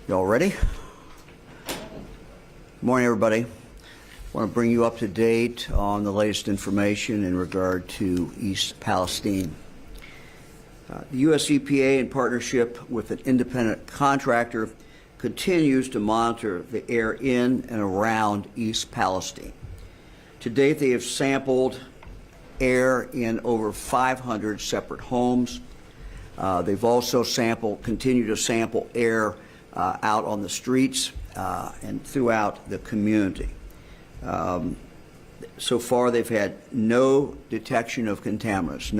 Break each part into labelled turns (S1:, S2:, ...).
S1: Y'all ready? Good morning, everybody. I want to bring you up to date on the latest information in regard to East Palestine. The U.S. EPA, in partnership with an independent contractor, continues to monitor the air in and around East Palestine. To date, they have sampled air in over 500 separate homes. They've also continued to sample air out on the streets and throughout the community. So far, they've had no detection of contaminants,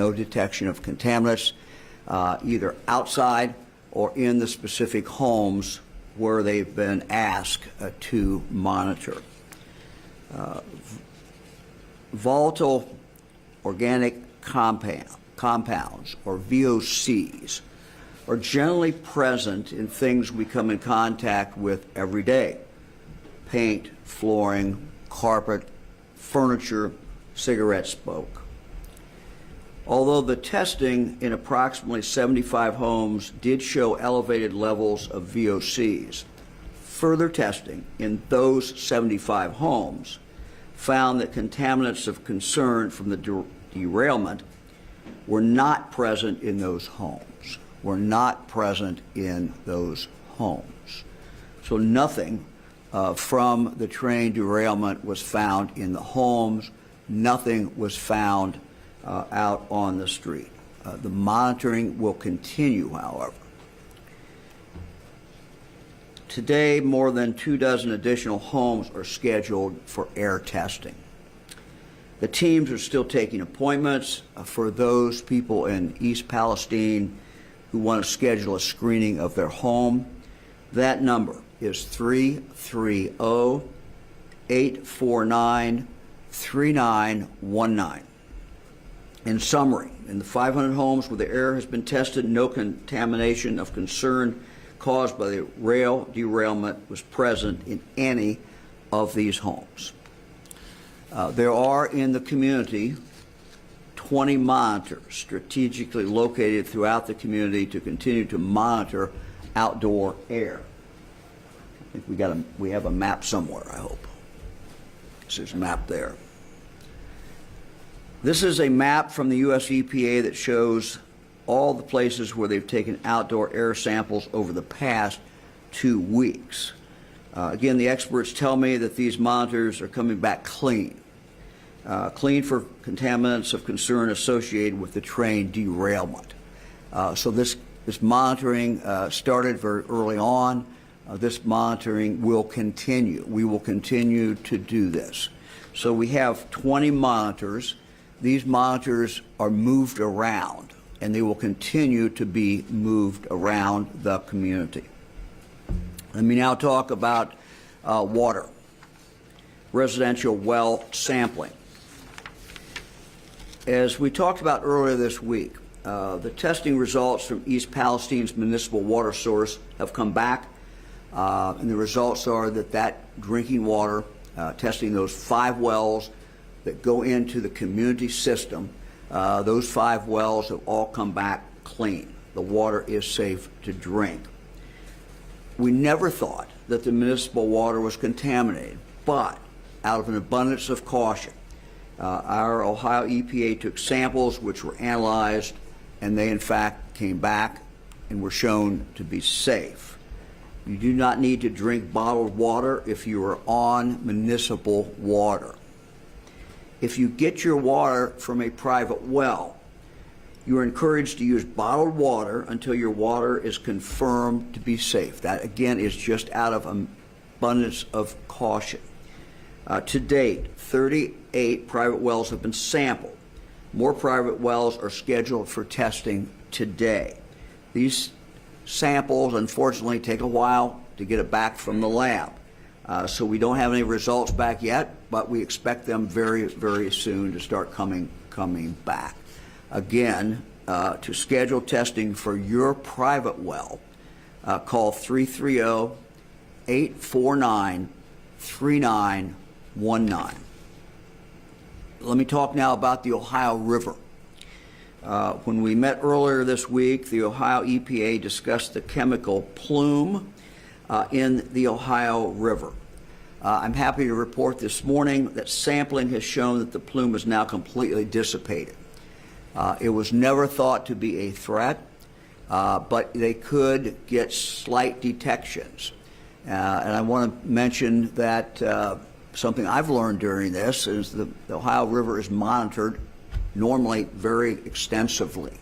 S1: either outside or in the specific homes where they've been asked to monitor. Volatile organic compounds, or VOCs, are generally present in things we come in contact with every day: paint, flooring, carpet, furniture, cigarette smoke. Although the testing in approximately 75 homes did show elevated levels of VOCs, further testing in those 75 homes found that contaminants of concern from the derailment were not present in those homes. So nothing from the train derailment was found in the homes. Nothing was found out on the street. The monitoring will continue, however. Today, more than 24 additional homes are scheduled for air testing. The teams are still taking appointments for those people in East Palestine who want to schedule a screening of their home. That number is 330-849-3919. In summary, in the 500 homes where the air has been tested, no contamination of concern caused by the rail derailment was present in any of these homes. There are in the community 20 monitors strategically located throughout the community to continue to monitor outdoor air. I think we have a map somewhere, I hope. There's a map there. This is a map from the U.S. EPA that shows all the places where they've taken outdoor air samples over the past 2 weeks. Again, the experts tell me that these monitors are coming back clean. Clean for contaminants of concern associated with the train derailment. So this monitoring started very early on. This monitoring will continue. We will continue to do this. So we have 20 monitors. These monitors are moved around, and they will continue to be moved around the community. Let me now talk about water, residential well sampling. As we talked about earlier this week, the testing results from East Palestine's municipal water source have come back, and the results are that drinking water, testing those 5 wells that go into the community system, those 5 wells have all come back clean. The water is safe to drink. We never thought that the municipal water was contaminated, but out of an abundance of caution, our Ohio EPA took samples which were analyzed, and they in fact came back and were shown to be safe. You do not need to drink bottled water if you are on municipal water. If you get your water from a private well, you are encouraged to use bottled water until your water is confirmed to be safe. That, again, is just out of abundance of caution. To date, 38 private wells have been sampled. More private wells are scheduled for testing today. These samples, unfortunately, take a while to get it back from the lab. So we don't have any results back yet, but we expect them very, very soon to start coming back. Again, to schedule testing for your private well, call 330-849-3919. Let me talk now about the Ohio River. When we met earlier this week, the Ohio EPA discussed the chemical plume in the Ohio River. I'm happy to report this morning that sampling has shown that the plume is now completely dissipated. It was never thought to be a threat, but they could get slight detections. And I want to mention that something I've learned during this is the Ohio River is monitored normally very extensively.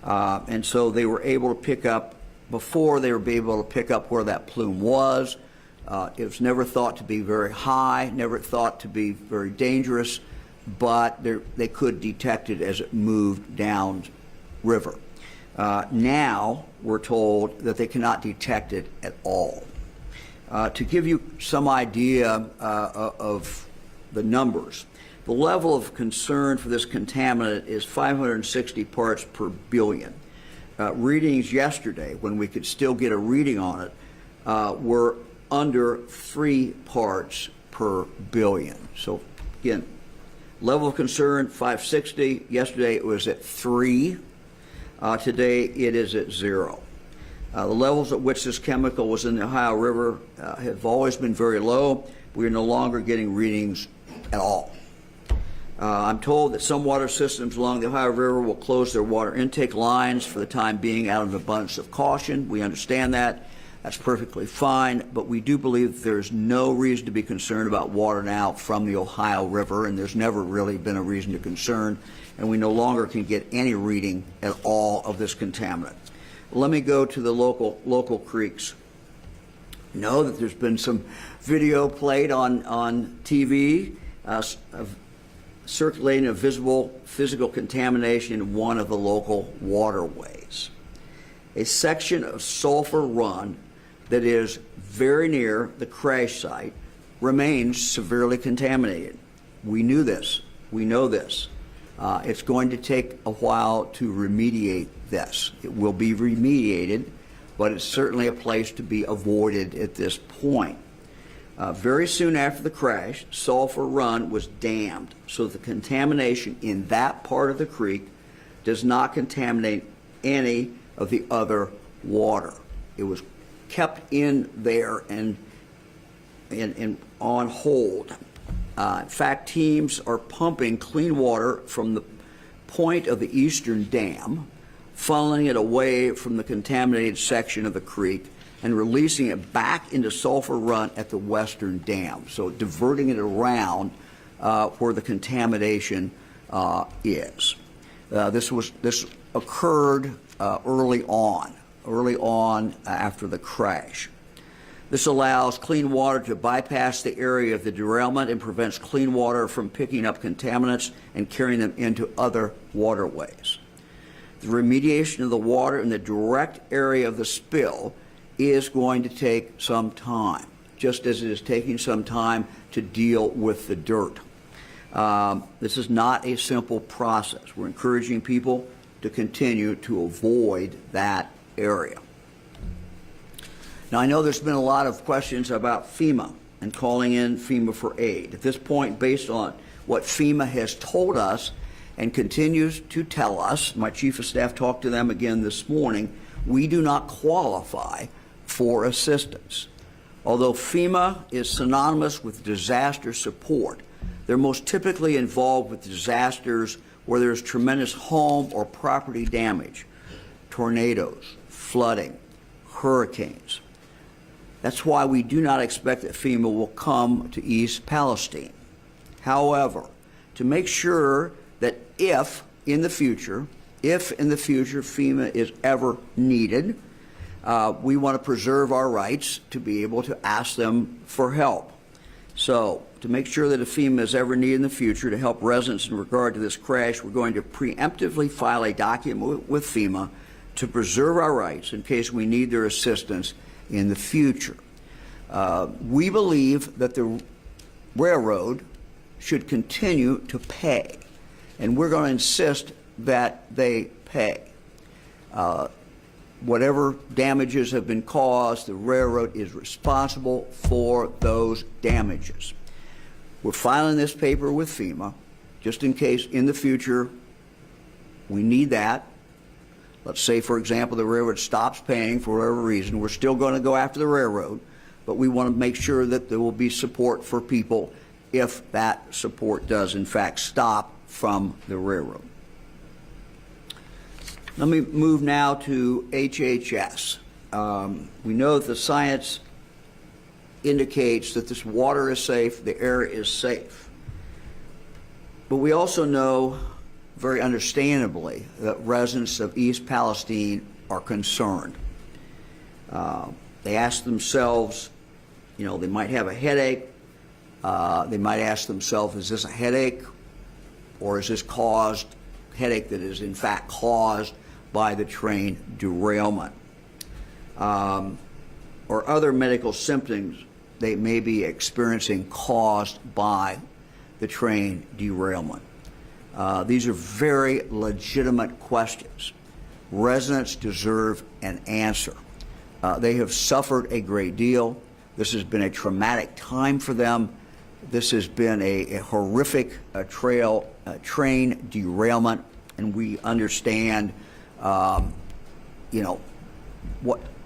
S1: And so they were able to pick up, before they were able to pick up where that plume was. It was never thought to be very high, never thought to be very dangerous, but they could detect it as it moved down river. Now we're told that they cannot detect it at all. To give you some idea of the numbers, the level of concern for this contaminant is 560 parts per billion. Readings yesterday, when we could still get a reading on it, were under 3 parts per billion. So again, level of concern 560. Yesterday it was at 3. Today it is at 0. The levels at which this chemical was in the Ohio River have always been very low. We are no longer getting readings at all. I'm told that some water systems along the Ohio River will close their water intake lines for the time being out of an abundance of caution. We understand that. That's perfectly fine, but we do believe there's no reason to be concerned about water now from the Ohio River, and there's never really been a reason to concern, and we no longer can get any reading at all of this contaminant. Let me go to the local creeks. Know that there's been some video played on TV of circulating a visible physical contamination in one of the local waterways. A section of Sulphur Run that is very near the crash site remains severely contaminated. We knew this. We know this. It's going to take a while to remediate this. It will be remediated, but it's certainly a place to be avoided at this point. Very soon after the crash, Sulphur Run was dammed, so the contamination in that part of the creek does not contaminate any of the other water. It was kept in there and on hold. In fact, teams are pumping clean water from the point of the eastern dam, funneling it away from the contaminated section of the creek and releasing it back into Sulphur Run at the western dam, so diverting it around where the contamination is. This occurred early on after the crash. This allows clean water to bypass the area of the derailment and prevents clean water from picking up contaminants and carrying them into other waterways. The remediation of the water in the direct area of the spill is going to take some time, just as it is taking some time to deal with the dirt. This is not a simple process. We're encouraging people to continue to avoid that area. Now, I know there's been a lot of questions about FEMA and calling in FEMA for aid. At this point, based on what FEMA has told us and continues to tell us, my Chief of Staff talked to them again this morning, we do not qualify for assistance. Although FEMA is synonymous with disaster support, they're most typically involved with disasters where there's tremendous home or property damage, tornadoes, flooding, hurricanes. That's why we do not expect that FEMA will come to East Palestine. However, to make sure that if in the future FEMA is ever needed, we want to preserve our rights to be able to ask them for help. So, to make sure that if FEMA is ever needed in the future to help residents in regard to this crash, we're going to preemptively file a document with FEMA to preserve our rights in case we need their assistance in the future. We believe that the railroad should continue to pay, and we're going to insist that they pay. Whatever damages have been caused, the railroad is responsible for those damages. We're filing this paper with FEMA just in case in the future we need that. Let's say, for example, the railroad stops paying for whatever reason. We're still going to go after the railroad, but we want to make sure that there will be support for people if that support does, in fact, stop from the railroad. Let me move now to HHS. We know that the science indicates that this water is safe, the air is safe. But we also know, very understandably, that residents of East Palestine are concerned. They ask themselves, you know, they might have a headache. They might ask themselves, is this a headache, or is this headache that is in fact caused by the train derailment? Or other medical symptoms they may be experiencing caused by the train derailment. These are very legitimate questions. Residents deserve an answer. They have suffered a great deal. This has been a traumatic time for them. This has been a horrific train derailment, and we understand, you know,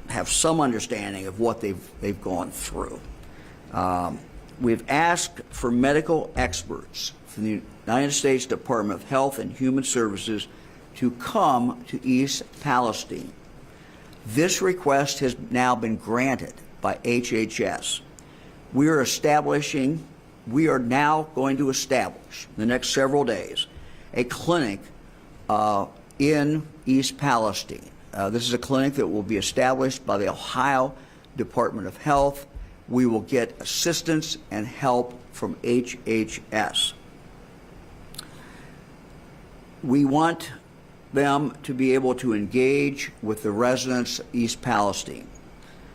S1: have some understanding of what they've gone through. We've asked for medical experts from the United States Department of Health and Human Services to come to East Palestine. This request has now been granted by HHS. We are now going to establish in the next several days a clinic in East Palestine. This is a clinic that will be established by the Ohio Department of Health. We will get assistance and help from HHS. We want them to be able to engage with the residents of East Palestine.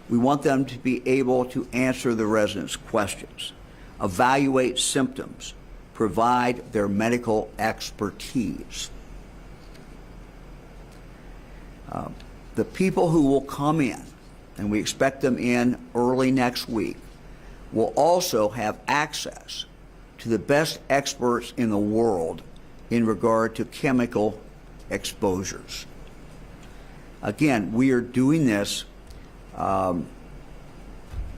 S1: We want them to be able to answer the residents' questions, evaluate symptoms, provide their medical expertise. The people who will come in, and we expect them in early next week, will also have access to the best experts in the world in regard to chemical exposures. Again, we are doing this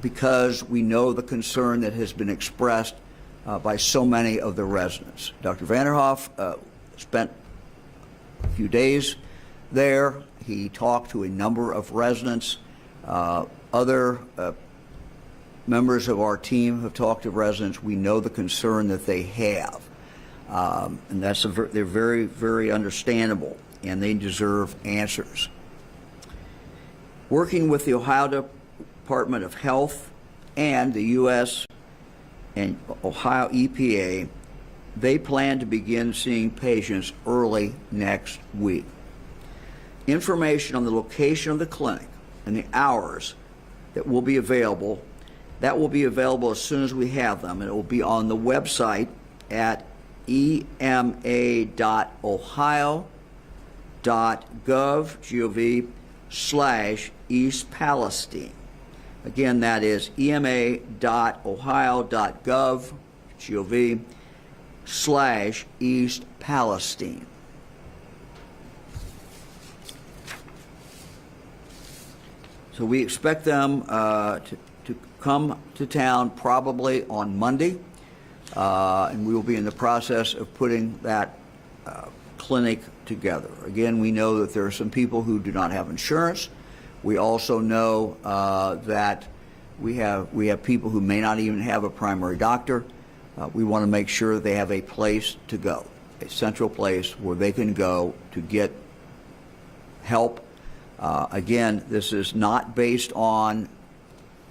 S1: because we know the concern that has been expressed by so many of the residents. Dr. Vanderhoff spent a few days there. He talked to a number of residents. Other members of our team have talked to residents. We know the concern that they have. And they're very, very understandable, and they deserve answers. Working with the Ohio Department of Health and the U.S. and Ohio EPA, they plan to begin seeing patients early next week. Information on the location of the clinic and the hours that will be available, as soon as we have them, and it will be on the website at ema.ohio.gov/East Palestine. Again, that is ema.ohio.gov/East Palestine. So we expect them to come to town probably on Monday, and we will be in the process of putting that clinic together. Again, we know that there are some people who do not have insurance. We also know that we have people who may not even have a primary doctor. We want to make sure they have a place to go, a central place where they can go to get help. Again, this is not based on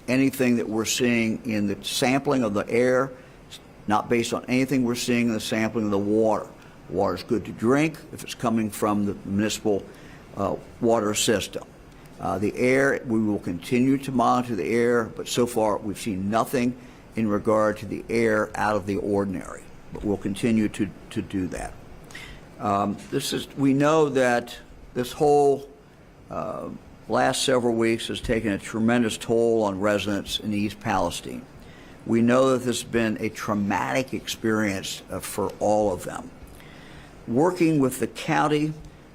S1: anything that we're seeing in the sampling of the air. It's not based on anything we're seeing in the sampling of the water. Water is good to drink if it's coming from the municipal water system. The air, we will continue to monitor the air, but so far we've seen nothing in regard to the air out of the ordinary. But we'll continue to do that. We know that this whole last several weeks has taken a tremendous toll on residents in East Palestine. We know that this has been a traumatic experience for all of them. Working with the county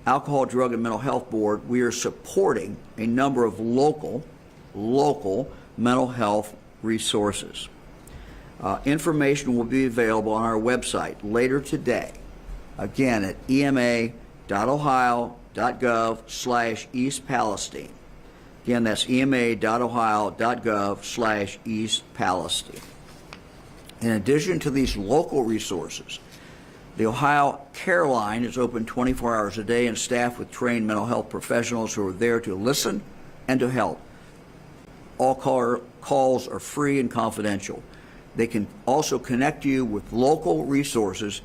S1: Alcohol, Drug, and Mental Health Board, we are supporting a number of local mental health resources. Information will be available on our website later today, again at ema.ohio.gov/East Palestine. Again, that's ema.ohio.gov/East Palestine. In addition to these local resources, the Ohio Care Line is open 24 hours a day and staffed with trained mental health professionals who are there to listen and to help. All calls are free and confidential. They can also connect you with local resources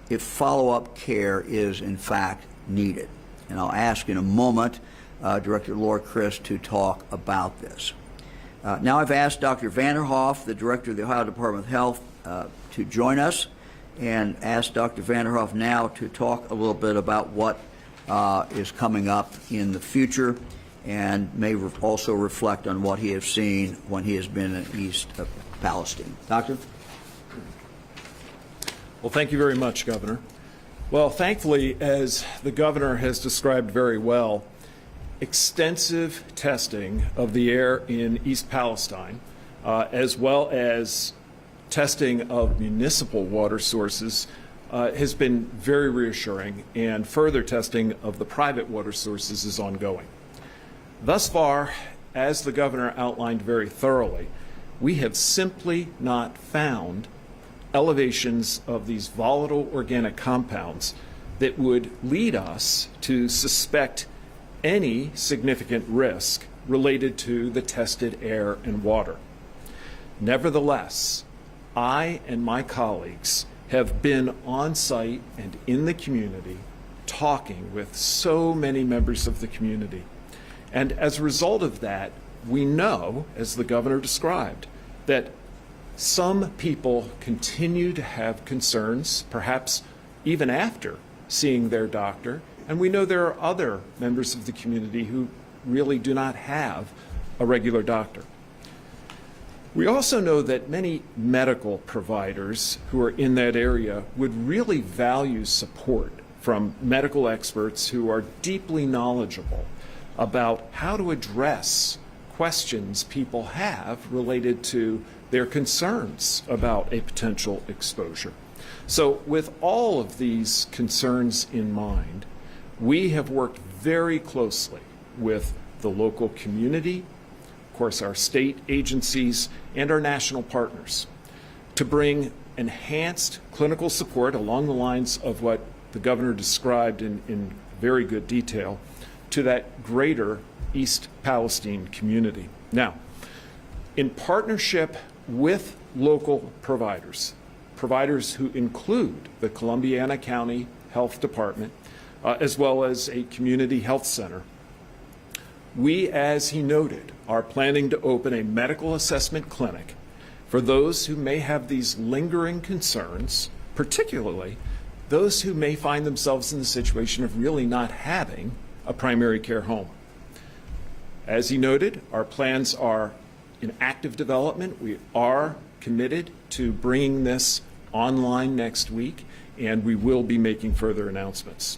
S1: if follow-up care is in fact needed. And I'll ask in a moment Director Laura Christ to talk about this. Now I've asked Dr. Vanderhoff, the Director of the Ohio Department of Health, to join us, and ask Dr. Vanderhoff now to talk a little bit about what is coming up in the future, and may also reflect on what he has seen when he has been in East Palestine. Doctor?
S2: Well, thank you very much, Governor. Well, thankfully, as the Governor has described very well, extensive testing of the air in East Palestine, as well as testing of municipal water sources, has been very reassuring, and further testing of the private water sources is ongoing. Thus far, as the Governor outlined very thoroughly, we have simply not found elevations of these volatile organic compounds that would lead us to suspect any significant risk related to the tested air and water. Nevertheless, I and my colleagues have been on site and in the community talking with so many members of the community. And as a result of that, we know, as the Governor described, that some people continue to have concerns, perhaps even after seeing their doctor, and we know there are other members of the community who really do not have a regular doctor. We also know that many medical providers who are in that area would really value support from medical experts who are deeply knowledgeable about how to address questions people have related to their concerns about a potential exposure. So with all of these concerns in mind, we have worked very closely with the local community, of course our state agencies, and our national partners to bring enhanced clinical support along the lines of what the Governor described in very good detail to that greater East Palestine community. Now, in partnership with local providers who include the Columbiana County Health Department, as well as a community health center, we, as he noted, are planning to open a medical assessment clinic for those who may have these lingering concerns, particularly those who may find themselves in the situation of really not having a primary care home. As he noted, our plans are in active development. We are committed to bringing this online next week, and we will be making further announcements.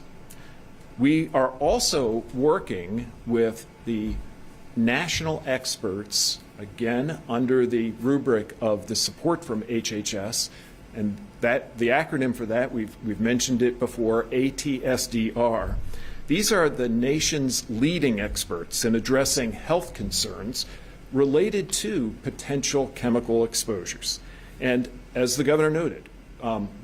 S2: We are also working with the national experts, again, under the rubric of the support from HHS, and that the acronym for that, we've mentioned it before, ATSDR. These are the nation's leading experts in addressing health concerns related to potential chemical exposures. And as the Governor noted,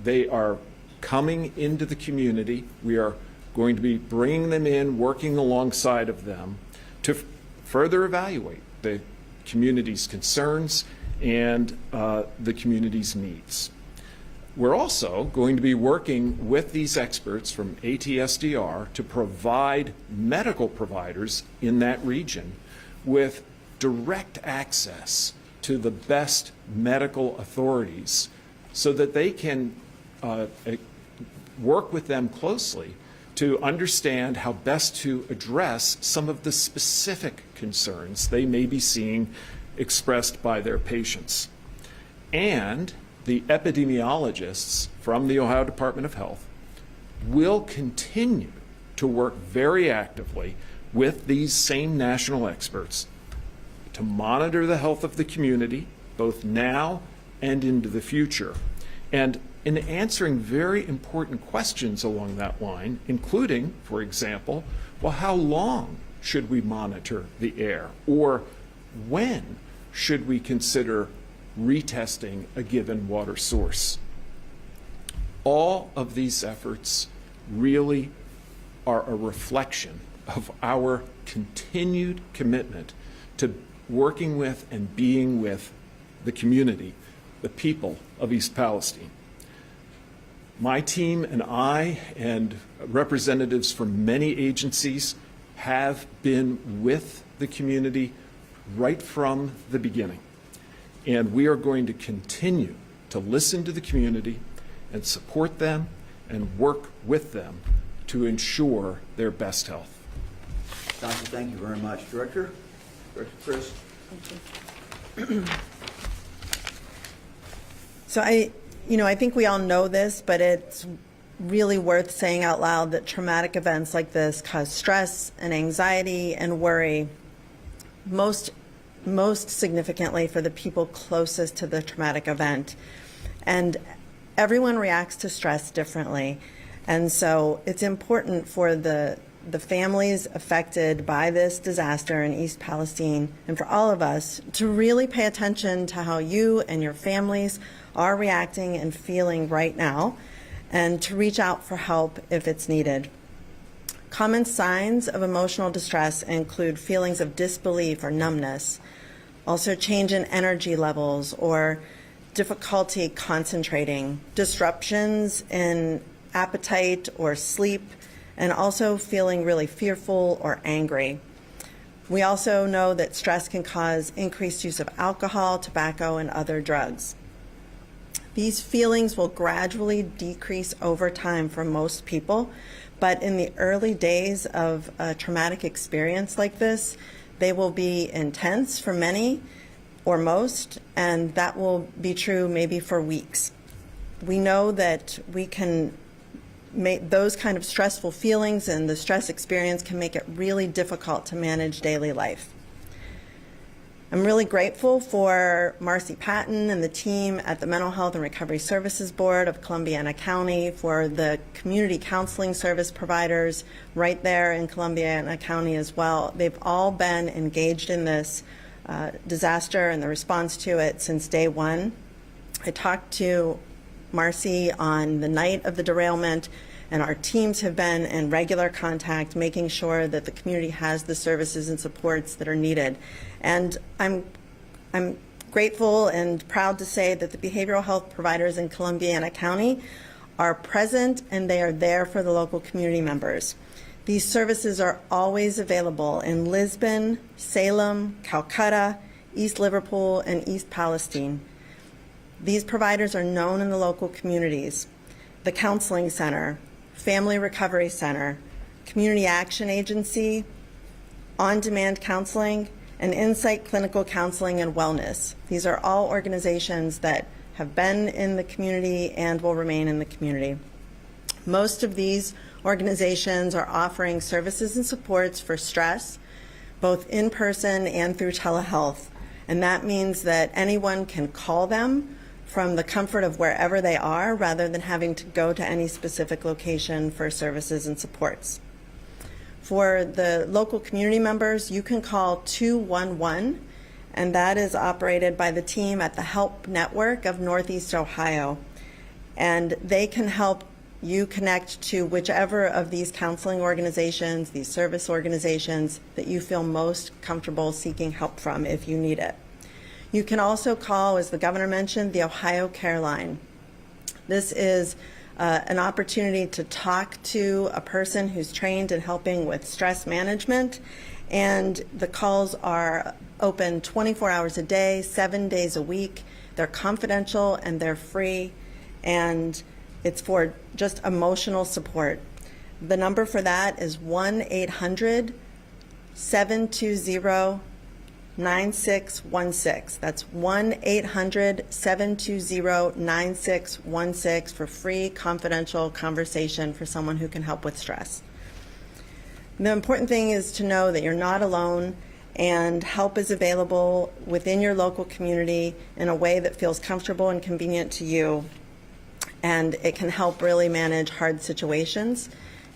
S2: they are coming into the community. We are going to be bringing them in, working alongside of them to further evaluate the community's concerns and the community's needs. We're also going to be working with these experts from ATSDR to provide medical providers in that region with direct access to the best medical authorities so that they can work with them closely to understand how best to address some of the specific concerns they may be seeing expressed by their patients. And the epidemiologists from the Ohio Department of Health will continue to work very actively with these same national experts to monitor the health of the community, both now and into the future. And in answering very important questions along that line, including, for example, well, how long should we monitor the air? Or when should we consider retesting a given water source? All of these efforts really are a reflection of our continued commitment to working with and being with the community, the people of East Palestine. My team and I and representatives from many agencies have been with the community right from the beginning. And we are going to continue to listen to the community and support them and work with them to ensure their best health.
S1: Doctor, thank you very much. Director Chris?
S3: Thank you. So I think we all know this, but it's really worth saying out loud that traumatic events like this cause stress and anxiety and worry, most significantly for the people closest to the traumatic event. And everyone reacts to stress differently. And so it's important for the families affected by this disaster in East Palestine and for all of us to really pay attention to how you and your families are reacting and feeling right now, and to reach out for help if it's needed. Common signs of emotional distress include feelings of disbelief or numbness, also change in energy levels or difficulty concentrating, disruptions in appetite or sleep, and also feeling really fearful or angry. We also know that stress can cause increased use of alcohol, tobacco, and other drugs. These feelings will gradually decrease over time for most people, but in the early days of a traumatic experience like this, they will be intense for many or most, and that will be true maybe for weeks. We know that we can make those kind of stressful feelings, and the stress experience can make it really difficult to manage daily life. I'm really grateful for Marcy Patton and the team at the Mental Health and Recovery Services Board of Columbiana County, for the community counseling service providers right there in Columbiana County as well. They've all been engaged in this disaster and the response to it since day one. I talked to Marcy on the night of the derailment, and our teams have been in regular contact, making sure that the community has the services and supports that are needed. And I'm grateful and proud to say that the behavioral health providers in Columbiana County are present, and they are there for the local community members. These services are always available in Lisbon, Salem, Calcutta, East Liverpool, and East Palestine. These providers are known in the local communities. The Counseling Center, Family Recovery Center, Community Action Agency, On-Demand Counseling, and Insight Clinical Counseling and Wellness. These are all organizations that have been in the community and will remain in the community. Most of these organizations are offering services and supports for stress, both in person and through telehealth. And that means that anyone can call them from the comfort of wherever they are, rather than having to go to any specific location for services and supports. For the local community members, you can call 211, and that is operated by the team at the Help Network of Northeast Ohio. And they can help you connect to whichever of these counseling organizations, these service organizations that you feel most comfortable seeking help from if you need it. You can also call, as the governor mentioned, the Ohio Care Line. This is an opportunity to talk to a person who's trained in helping with stress management, and the calls are open 24 hours a day, 7 days a week. They're confidential and they're free, and it's for just emotional support. The number for that is 1-800-720-2828. 9616. That's 1-800-720-9616 for free confidential conversation for someone who can help with stress. The important thing is to know that you're not alone, and help is available within your local community in a way that feels comfortable and convenient to you, and it can help really manage hard situations,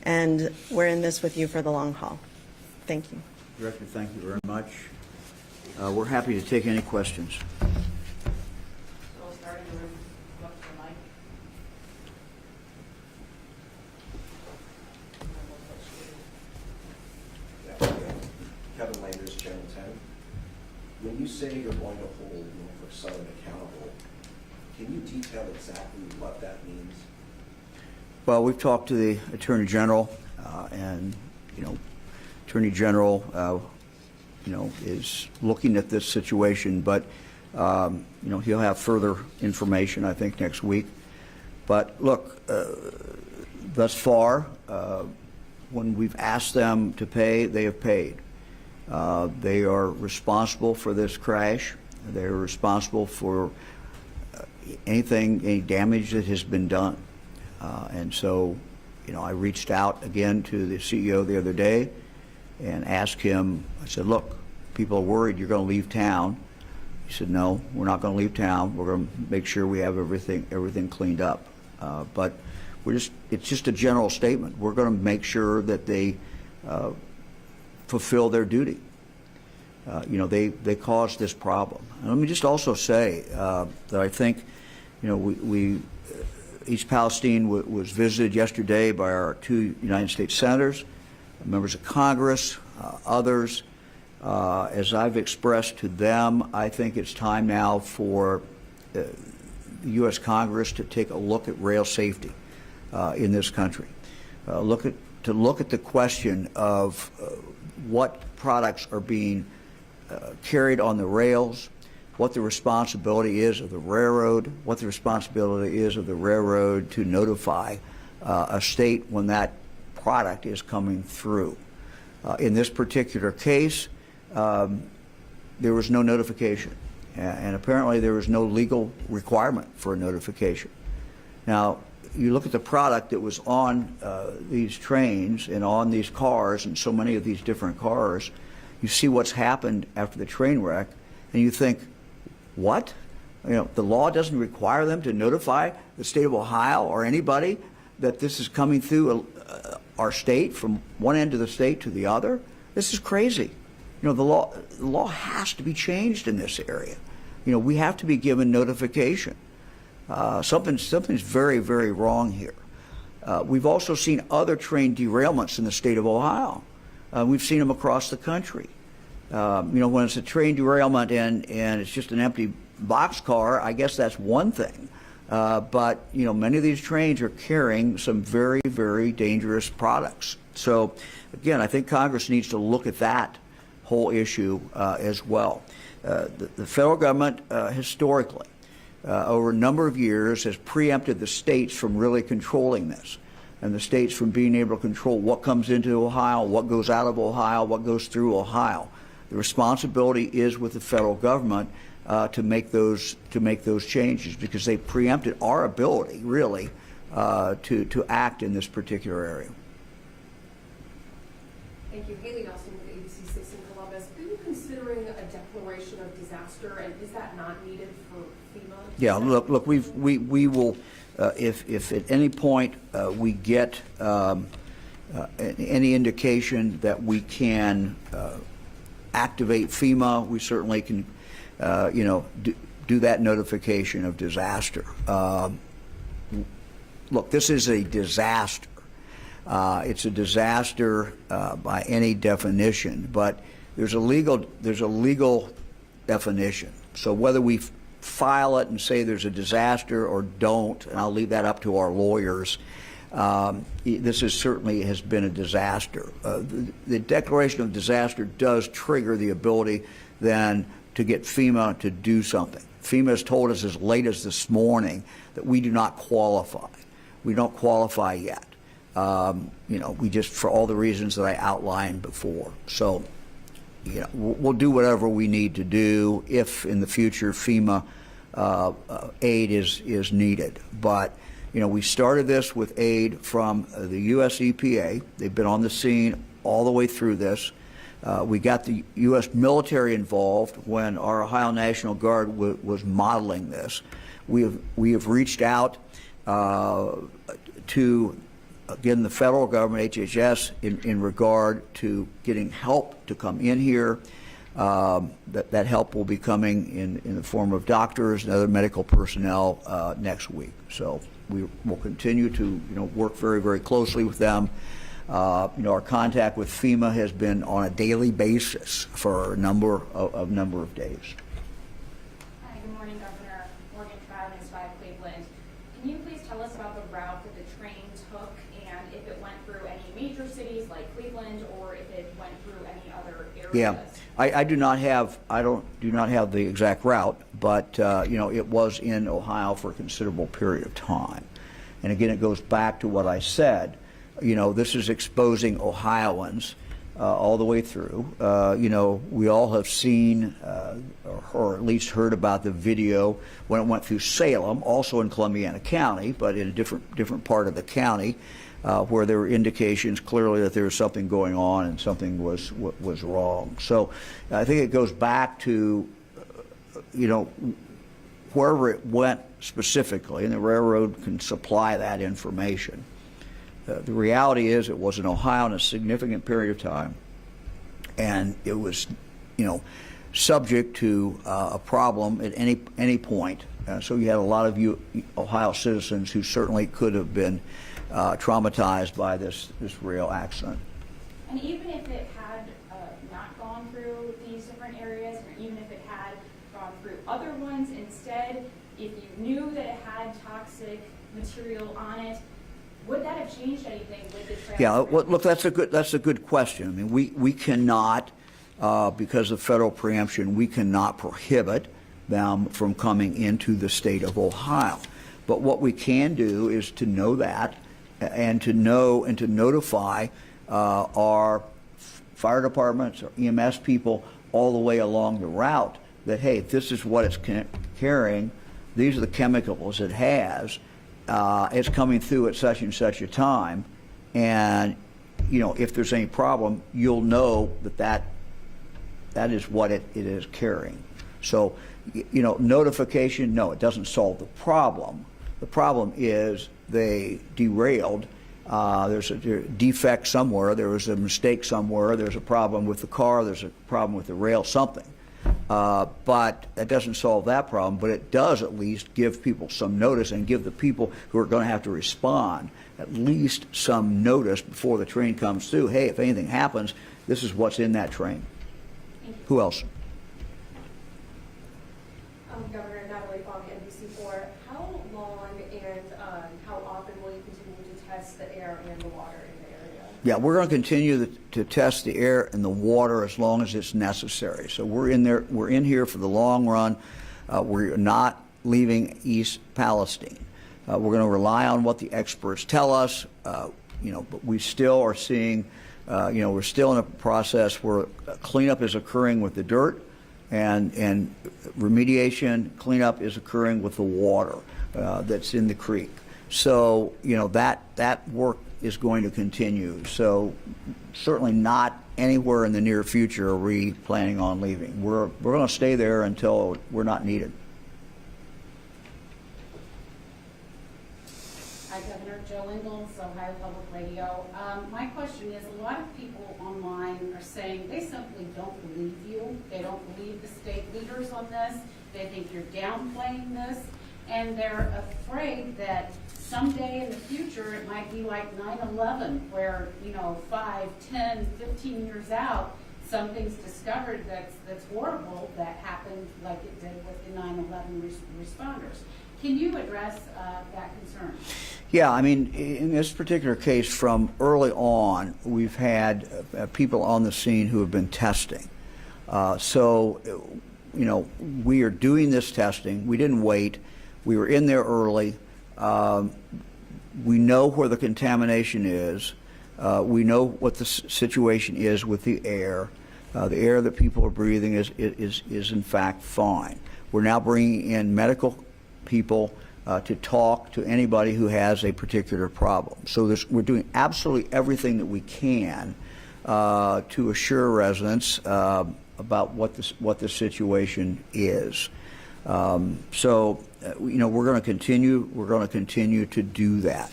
S3: and we're in this with you for the long haul. Thank you.
S1: Director, thank you very much. We're happy to take any questions.
S4: Kevin Landers, Channel 10. When you say you're going to hold Norfolk Southern accountable, can you detail exactly what that means?
S1: Well, we've talked to the Attorney General, and, Attorney General, is looking at this situation, but, he'll have further information, I think, next week. But look, thus far, when we've asked them to pay, they have paid. They are responsible for this crash. They're responsible for any damage that has been done. And so, I reached out again to the CEO the other day and asked him, I said, look, people are worried you're going to leave town. He said, no, we're not going to leave town. We're going to make sure we have everything cleaned up. But it's just a general statement. We're going to make sure that they fulfill their duty. They caused this problem. And let me just also say that I think, East Palestine was visited yesterday by our 2 United States senators, members of Congress, others. As I've expressed to them, I think it's time now for the U.S. Congress to take a look at rail safety in this country. Look at the question of what products are being carried on the rails, what the responsibility is of the railroad, what the responsibility is of the railroad to notify a state when that product is coming through. In this particular case, there was no notification, and apparently there was no legal requirement for a notification. Now, you look at the product that was on these trains and on these cars, and so many of these different cars, you see what's happened after the train wreck, and you think, what? The law doesn't require them to notify the state of Ohio or anybody that this is coming through our state from one end of the state to the other? This is crazy. The law has to be changed in this area. We have to be given notification. Something's very, very wrong here. We've also seen other train derailments in the state of Ohio. We've seen them across the country. When it's a train derailment and it's just an empty boxcar, I guess that's one thing. But many of these trains are carrying some very, very dangerous products. So, again, I think Congress needs to look at that whole issue as well. The federal government historically, over a number of years, has preempted the states from really controlling this, and the states from being able to control what comes into Ohio, what goes out of Ohio, what goes through Ohio. The responsibility is with the federal government to make those changes, because they preempted our ability, really, to act in this particular area.
S5: Thank you. Haley Nelson with ABC 6 in Columbus. Are you considering a declaration of disaster, and is that not needed for FEMA?
S1: Yeah, look, we will, if at any point we get any indication that we can activate FEMA, we certainly can, do that notification of disaster. Look, this is a disaster. It's a disaster by any definition, but there's a legal definition. So whether we file it and say there's a disaster or don't, and I'll leave that up to our lawyers, this certainly has been a disaster. The declaration of disaster does trigger the ability then to get FEMA to do something. FEMA has told us as late as this morning that we do not qualify. We don't qualify yet. We just, for all the reasons that I outlined before. So we'll do whatever we need to do if in the future FEMA aid is needed. But we started this with aid from the U.S. EPA. They've been on the scene all the way through this. We got the U.S. military involved when our Ohio National Guard was modeling this. We have reached out to, again, the federal government, HHS, in regard to getting help to come in here. That help will be coming in the form of doctors and other medical personnel next week. So we will continue to work very, very closely with them. Our contact with FEMA has been on a daily basis for a number of days.
S6: Hi, good morning, Governor. Morgan Travis, 5 Cleveland. Can you please tell us about the route that the train took and if it went through any major cities like Cleveland or if it went through any other areas?
S1: Yeah, I do not have the exact route, but it was in Ohio for a considerable period of time. And again, it goes back to what I said. This is exposing Ohioans all the way through. We all have seen or at least heard about the video when it went through Salem, also in Columbiana County, but in a different part of the county, where there were indications clearly that there was something going on and something was wrong. So I think it goes back to, wherever it went specifically, and the railroad can supply that information. The reality is it was in Ohio in a significant period of time, and it was, subject to a problem at any point. So you had a lot of Ohio citizens who certainly could have been traumatized by this rail accident.
S6: And even if it had not gone through these different areas, or even if it had gone through other ones instead, if you knew that it had toxic material on it, would that have changed anything with the transfer?
S1: Yeah, well, look, that's a good question. I mean, we cannot, because of federal preemption, we cannot prohibit them from coming into the state of Ohio. But what we can do is to know that, and to notify our fire departments or EMS people all the way along the route that, hey, this is what it's carrying. These are the chemicals it has. It's coming through at such and such a time, and if there's any problem, you'll know that is what it is carrying. So, notification, no, it doesn't solve the problem. The problem is they derailed. There's a defect somewhere. There was a mistake somewhere. There's a problem with the car. There's a problem with the rail. Something. But that doesn't solve that problem, but it does at least give people some notice and give the people who are going to have to respond at least some notice before the train comes through. Hey, if anything happens, this is what's in that train. Who else?
S5: Governor Natalie Fong, NBC4. How long and how often will you continue to test the air and the water in the area?
S1: Yeah, we're going to continue to test the air and the water as long as it's necessary. So we're in here for the long run. We're not leaving East Palestine. We're going to rely on what the experts tell us. But we still are seeing, we're still in a process where cleanup is occurring with the dirt, and remediation cleanup is occurring with the water that's in the creek. So that work is going to continue. So certainly not anywhere in the near future are we planning on leaving. We're going to stay there until we're not needed.
S7: Hi, Governor. Joe Ingalls, Ohio Public Radio. My question is, a lot of people online are saying they simply don't believe you. They don't believe the state leaders on this. They think you're downplaying this. And they're afraid that someday in the future it might be like 9/11, where 5, 10, 15 years out, something's discovered that's horrible that happened like it did with the 9/11 responders. Can you address that concern?
S1: Yeah, I mean, in this particular case, from early on, we've had people on the scene who have been testing. So, we are doing this testing. We didn't wait. We were in there early. We know where the contamination is. We know what the situation is with the air. The air that people are breathing is in fact fine. We're now bringing in medical people to talk to anybody who has a particular problem. So we're doing absolutely everything that we can to assure residents about what the situation is. So we're going to continue. We're going to continue to do that.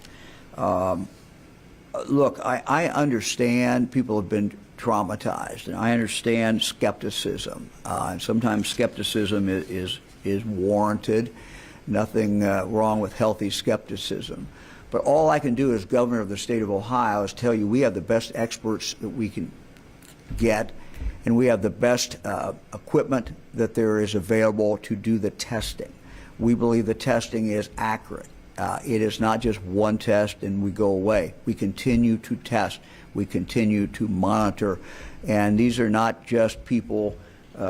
S1: Look, I understand people have been traumatized, and I understand skepticism, and sometimes skepticism is warranted. Nothing wrong with healthy skepticism. But all I can do as governor of the state of Ohio is tell you we have the best experts that we can get, and we have the best equipment that there is available to do the testing. We believe the testing is accurate. It is not just one test and we go away. We continue to test. We continue to monitor. And these are not just people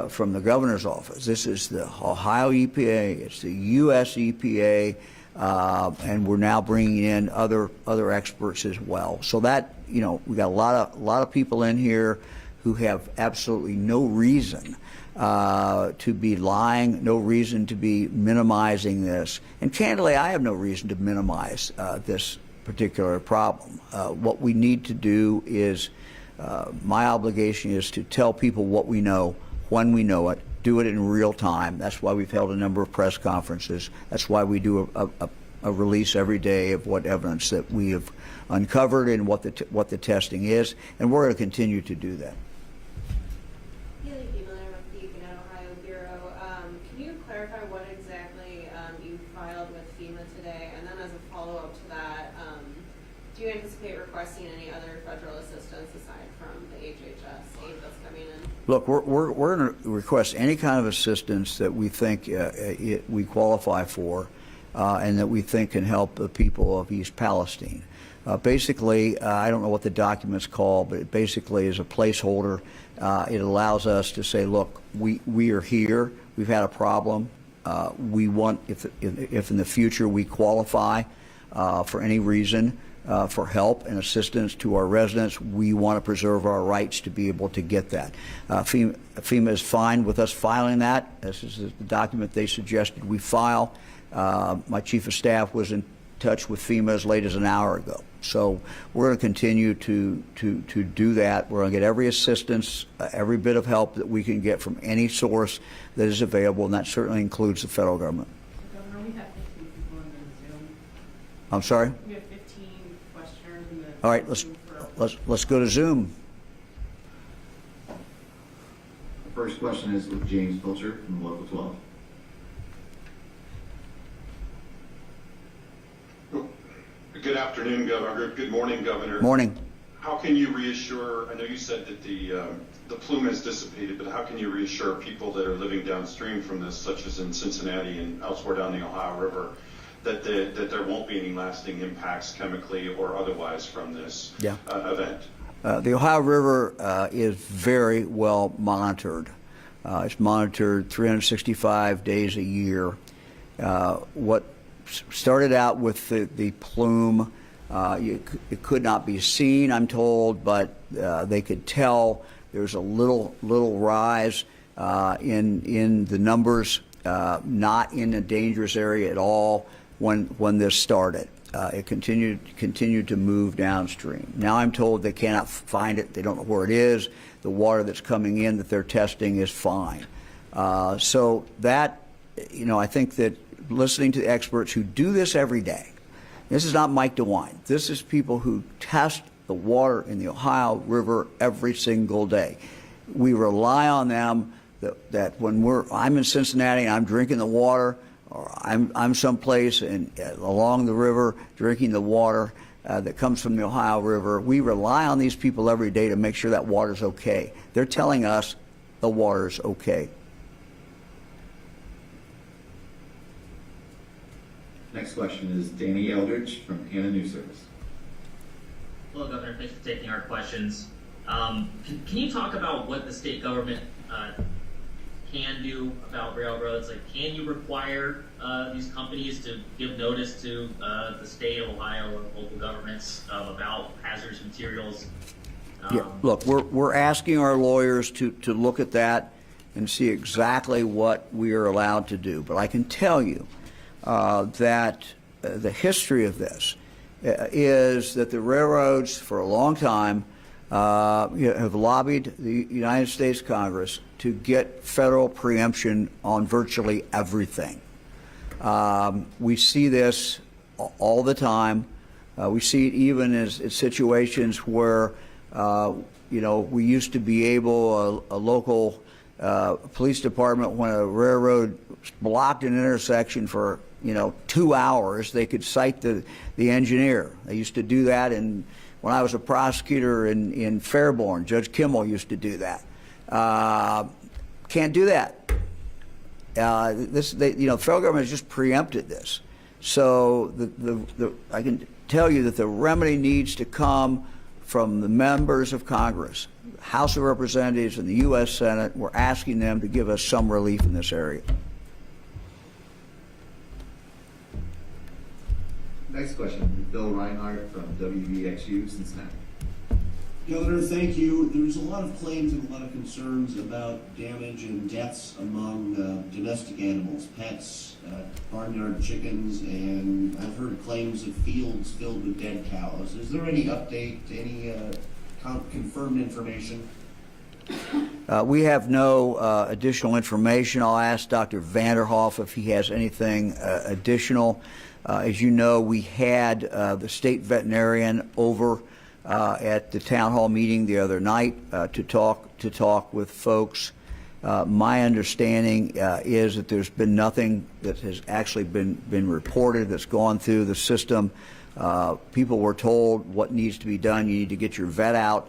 S1: from the governor's office. This is the Ohio EPA. It's the U.S. EPA. And we're now bringing in other experts as well. So that, we got a lot of people in here who have absolutely no reason to be lying, no reason to be minimizing this. And candidly, I have no reason to minimize this particular problem. What we need to do is, my obligation is to tell people what we know, when we know it, do it in real time. That's why we've held a number of press conferences. That's why we do a release every day of what evidence that we have uncovered and what the testing is, and we're going to continue to do that.
S8: Can you clarify what exactly you filed with FEMA today? And then as a follow-up to that, do you anticipate requesting any other federal assistance aside from the HHS aid that's coming in?
S1: Look, we're going to request any kind of assistance that we think we qualify for and that we think can help the people of East Palestine. Basically, I don't know what the document's called, but it basically is a placeholder. It allows us to say, look, we are here. We've had a problem. We want, if in the future we qualify for any reason for help and assistance to our residents, we want to preserve our rights to be able to get that. FEMA is fine with us filing that. This is the document they suggested we file. My chief of staff was in touch with FEMA as late as an hour ago. So we're going to continue to do that. We're going to get every assistance, every bit of help that we can get from any source that is available, and that certainly includes the federal government.
S7: Governor, we have 15 people in the Zoom.
S1: I'm sorry?
S7: We have 15 questioners in the
S1: All right,
S7: Zoom
S1: let's go to Zoom.
S9: The first question is with James Pilcher from Local 12.
S10: Good afternoon, Governor. Good morning, Governor.
S1: Morning.
S10: How can you reassure, I know you said that the plume has dissipated, but how can you reassure people that are living downstream from this, such as in Cincinnati and elsewhere down the Ohio River, that there won't be any lasting impacts chemically or otherwise from this event?
S1: The Ohio River is very well monitored. It's monitored 365 days a year. What started out with the plume, it could not be seen, I'm told, but they could tell there's a little rise in the numbers, not in a dangerous area at all when this started. It continued to move downstream. Now I'm told they cannot find it. They don't know where it is. The water that's coming in that they're testing is fine. So that, I think that listening to the experts who do this every day, this is not Mike DeWine. This is people who test the water in the Ohio River every single day. We rely on them that when I'm in Cincinnati and I'm drinking the water, or I'm someplace along the river drinking the water that comes from the Ohio River, we rely on these people every day to make sure that water's okay. They're telling us the water's okay.
S9: Next question is Danny Eldridge from Hannah News Service.
S11: Hello, Governor. Thanks for taking our questions. Can you talk about what the state government can do about railroads? Like, can you require these companies to give notice to the state of Ohio or local governments about hazardous materials
S1: Yeah, look, we're asking our lawyers to look at that and see exactly what we are allowed to do. But I can tell you that the history of this is that the railroads for a long time have lobbied the United States Congress to get federal preemption on virtually everything. We see this all the time. We see it even as situations where, we used to be able, a local police department, when a railroad blocked an intersection for, 2 hours, they could cite the engineer. They used to do that when I was a prosecutor in Fairborn. Judge Kimmel used to do that. Can't do that. The federal government has just preempted this. So I can tell you that the remedy needs to come from the members of Congress, House of Representatives and the U.S. Senate. We're asking them to give us some relief in this area.
S9: Next question, Bill Reinhardt from WVXU, Cincinnati.
S12: Governor, thank you. There's a lot of claims and a lot of concerns about damage and deaths among domestic animals, pets, barnyard chickens, and I've heard claims of fields filled with dead cows. Is there any update, any confirmed information?
S1: We have no additional information. I'll ask Dr. Vanderhoff if he has anything additional. As you know, we had the state veterinarian over at the town hall meeting the other night to talk with folks. My understanding is that there's been nothing that has actually been reported that's gone through the system. People were told what needs to be done. You need to get your vet out.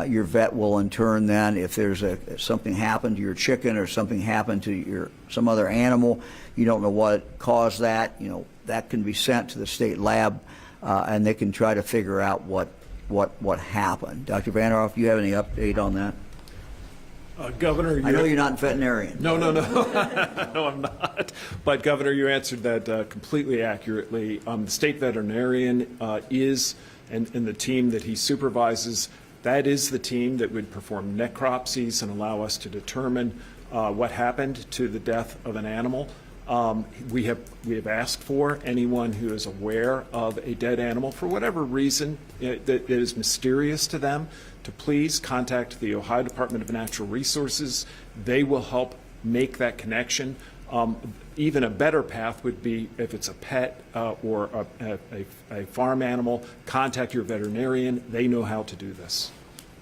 S1: Your vet will in turn then, if there's something happened to your chicken or something happened to some other animal, you don't know what caused that. That can be sent to the state lab, and they can try to figure out what happened. Dr. Vanderhoff, do you have any update on that?
S2: Governor,
S1: I know you're not a veterinarian.
S2: No. No, I'm not. But Governor, you answered that completely accurately. The state veterinarian is, and the team that he supervises, that is the team that would perform necropsies and allow us to determine what happened to the death of an animal. We have asked for anyone who is aware of a dead animal for whatever reason that is mysterious to them to please contact the Ohio Department of Natural Resources. They will help make that connection. Even a better path would be if it's a pet or a farm animal, contact your veterinarian. They know how to do this.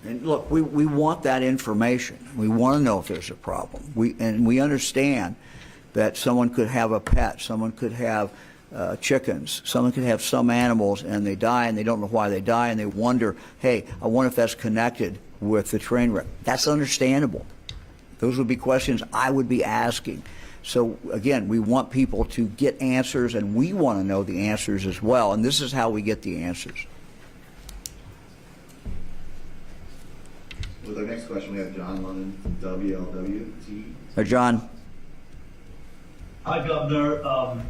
S1: And look, we want that information. We want to know if there's a problem. We understand that someone could have a pet, someone could have chickens, someone could have some animals and they die and they don't know why they die and they wonder, hey, I wonder if that's connected with the train wreck. That's understandable. Those would be questions I would be asking. So again, we want people to get answers and we want to know the answers as well. And this is how we get the answers.
S9: With our next question, we have John London from WLWT.
S1: John.
S13: Hi, Governor.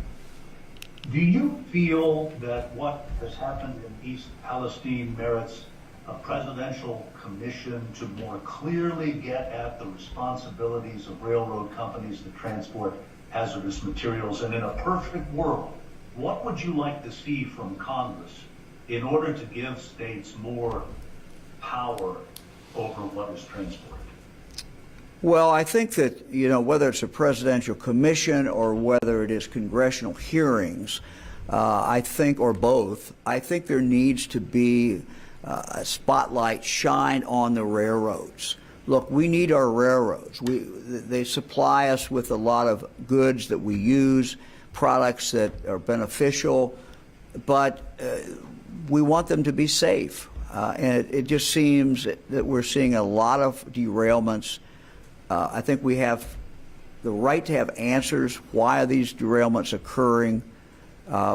S13: Do you feel that what has happened in East Palestine merits a presidential commission to more clearly get at the responsibilities of railroad companies that transport hazardous materials? And in a perfect world, what would you like to see from Congress in order to give states more power over what is transported?
S1: Well, I think that, whether it's a presidential commission or whether it is congressional hearings, I think, or both, I think there needs to be a spotlight shine on the railroads. Look, we need our railroads. They supply us with a lot of goods that we use, products that are beneficial, but we want them to be safe. And it just seems that we're seeing a lot of derailments. I think we have the right to have answers. Why are these derailments occurring?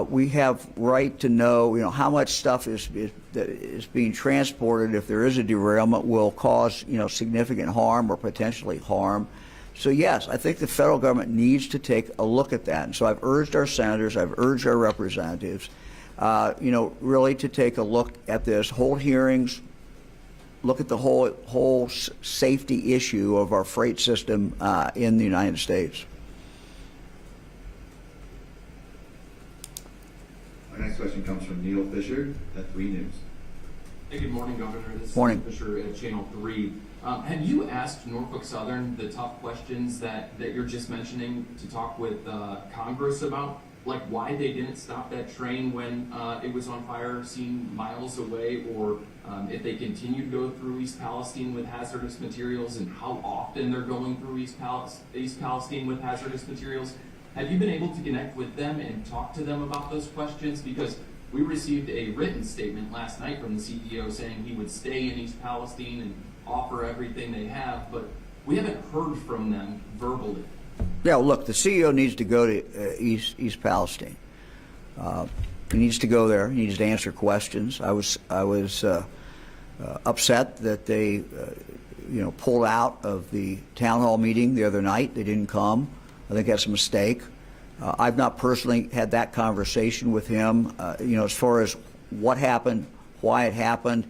S1: We have right to know, how much stuff is being transported. If there is a derailment, will cause, significant harm or potentially harm. So yes, I think the federal government needs to take a look at that. And so I've urged our senators, I've urged our representatives, really to take a look at this, hold hearings, look at the whole safety issue of our freight system in the United States.
S9: Our next question comes from Neil Fisher at 3 News.
S14: Hey, good morning, Governor. This
S1: Morning.
S14: is Fisher at Channel 3. Have you asked Norfolk Southern the tough questions that you're just mentioning to talk with Congress about? Like why they didn't stop that train when it was on fire seen miles away, or if they continue to go through East Palestine with hazardous materials, and how often they're going through East Palestine with hazardous materials? Have you been able to connect with them and talk to them about those questions? Because we received a written statement last night from the CEO saying he would stay in East Palestine and offer everything they have, but we haven't heard from them verbally.
S1: Yeah, well, look, the CEO needs to go to East Palestine. He needs to go there. He needs to answer questions. I was upset that they, pulled out of the town hall meeting the other night. They didn't come. I think that's a mistake. I've not personally had that conversation with him. As far as what happened, why it happened,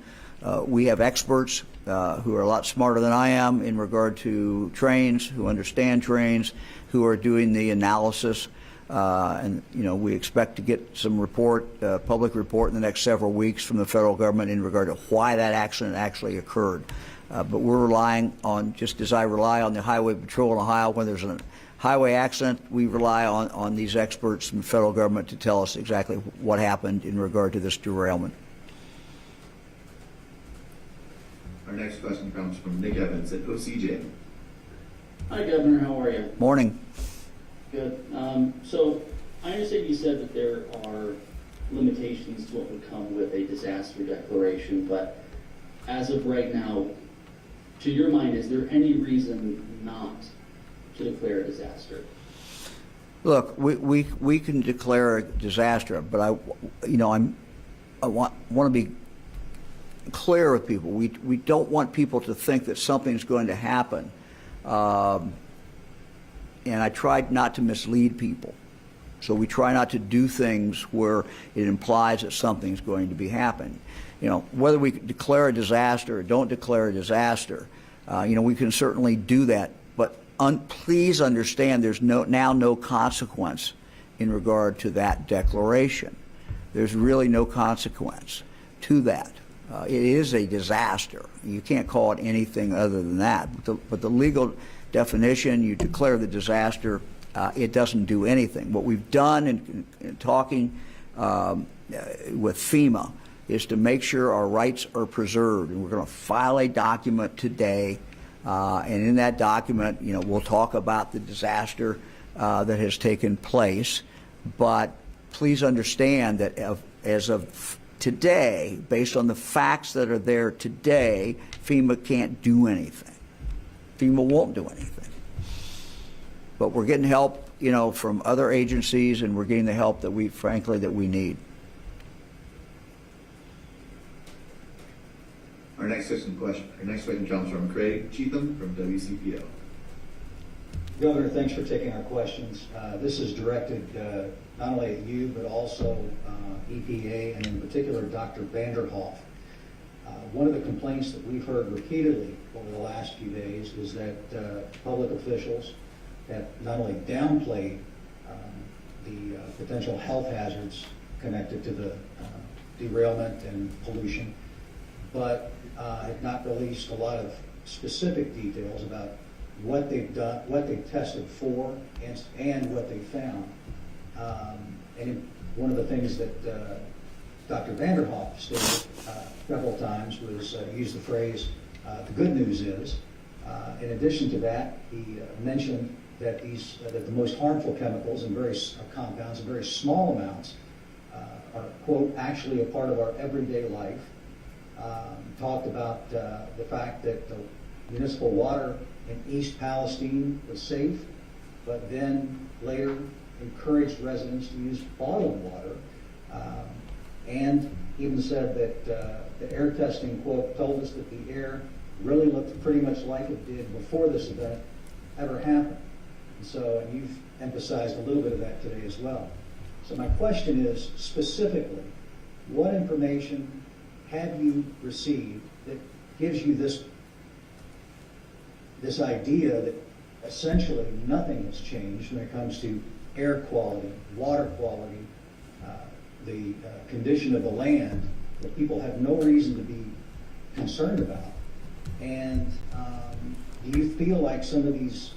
S1: we have experts who are a lot smarter than I am in regard to trains, who understand trains, who are doing the analysis. And we expect to get some public report in the next several weeks from the federal government in regard to why that accident actually occurred. But we're relying on, just as I rely on the Highway Patrol in Ohio when there's a highway accident, we rely on these experts from the federal government to tell us exactly what happened in regard to this derailment.
S9: Our next question comes from Nick Evans at OCJ.
S15: Hi, Governor. How are you?
S1: Morning.
S15: Good. So I understand you said that there are limitations to what would come with a disaster declaration, but as of right now, to your mind, is there any reason not to declare a disaster?
S1: Look, we can declare a disaster, but I want to be clear with people. We don't want people to think that something's going to happen. And I tried not to mislead people. So we try not to do things where it implies that something's going to be happening. Whether we declare a disaster or don't declare a disaster, we can certainly do that. But please understand there's now no consequence in regard to that declaration. There's really no consequence to that. It is a disaster. You can't call it anything other than that. But the legal definition, you declare the disaster, it doesn't do anything. What we've done in talking with FEMA is to make sure our rights are preserved. And we're going to file a document today. And in that document, we'll talk about the disaster that has taken place. But please understand that as of today, based on the facts that are there today, FEMA can't do anything. FEMA won't do anything. But we're getting help, from other agencies, and we're getting the help that we need.
S9: Our next question comes from Craig Cheatham from WCPO.
S16: Governor, thanks for taking our questions. This is directed not only at you, but also EPA, and in particular, Dr. Vanderhoff. One of the complaints that we've heard repeatedly over the last few days is that public officials have not only downplayed the potential health hazards connected to the derailment and pollution, but have not released a lot of specific details about what they've done, what they've tested for, and what they found. And one of the things that Dr. Vanderhoff stated several times was use the phrase, the good news is. In addition to that, he mentioned that that the most harmful chemicals and compounds in very small amounts are, quote, actually a part of our everyday life. Talked about the fact that the municipal water in East Palestine was safe, but then later encouraged residents to use bottled water, and even said that the air testing, quote, told us that the air really looked pretty much like it did before this event ever happened. And you've emphasized a little bit of that today as well. So my question is, specifically, what information have you received that gives you this idea that essentially nothing has changed when it comes to air quality, water quality, the condition of the land, that people have no reason to be concerned about. And do you feel like some of these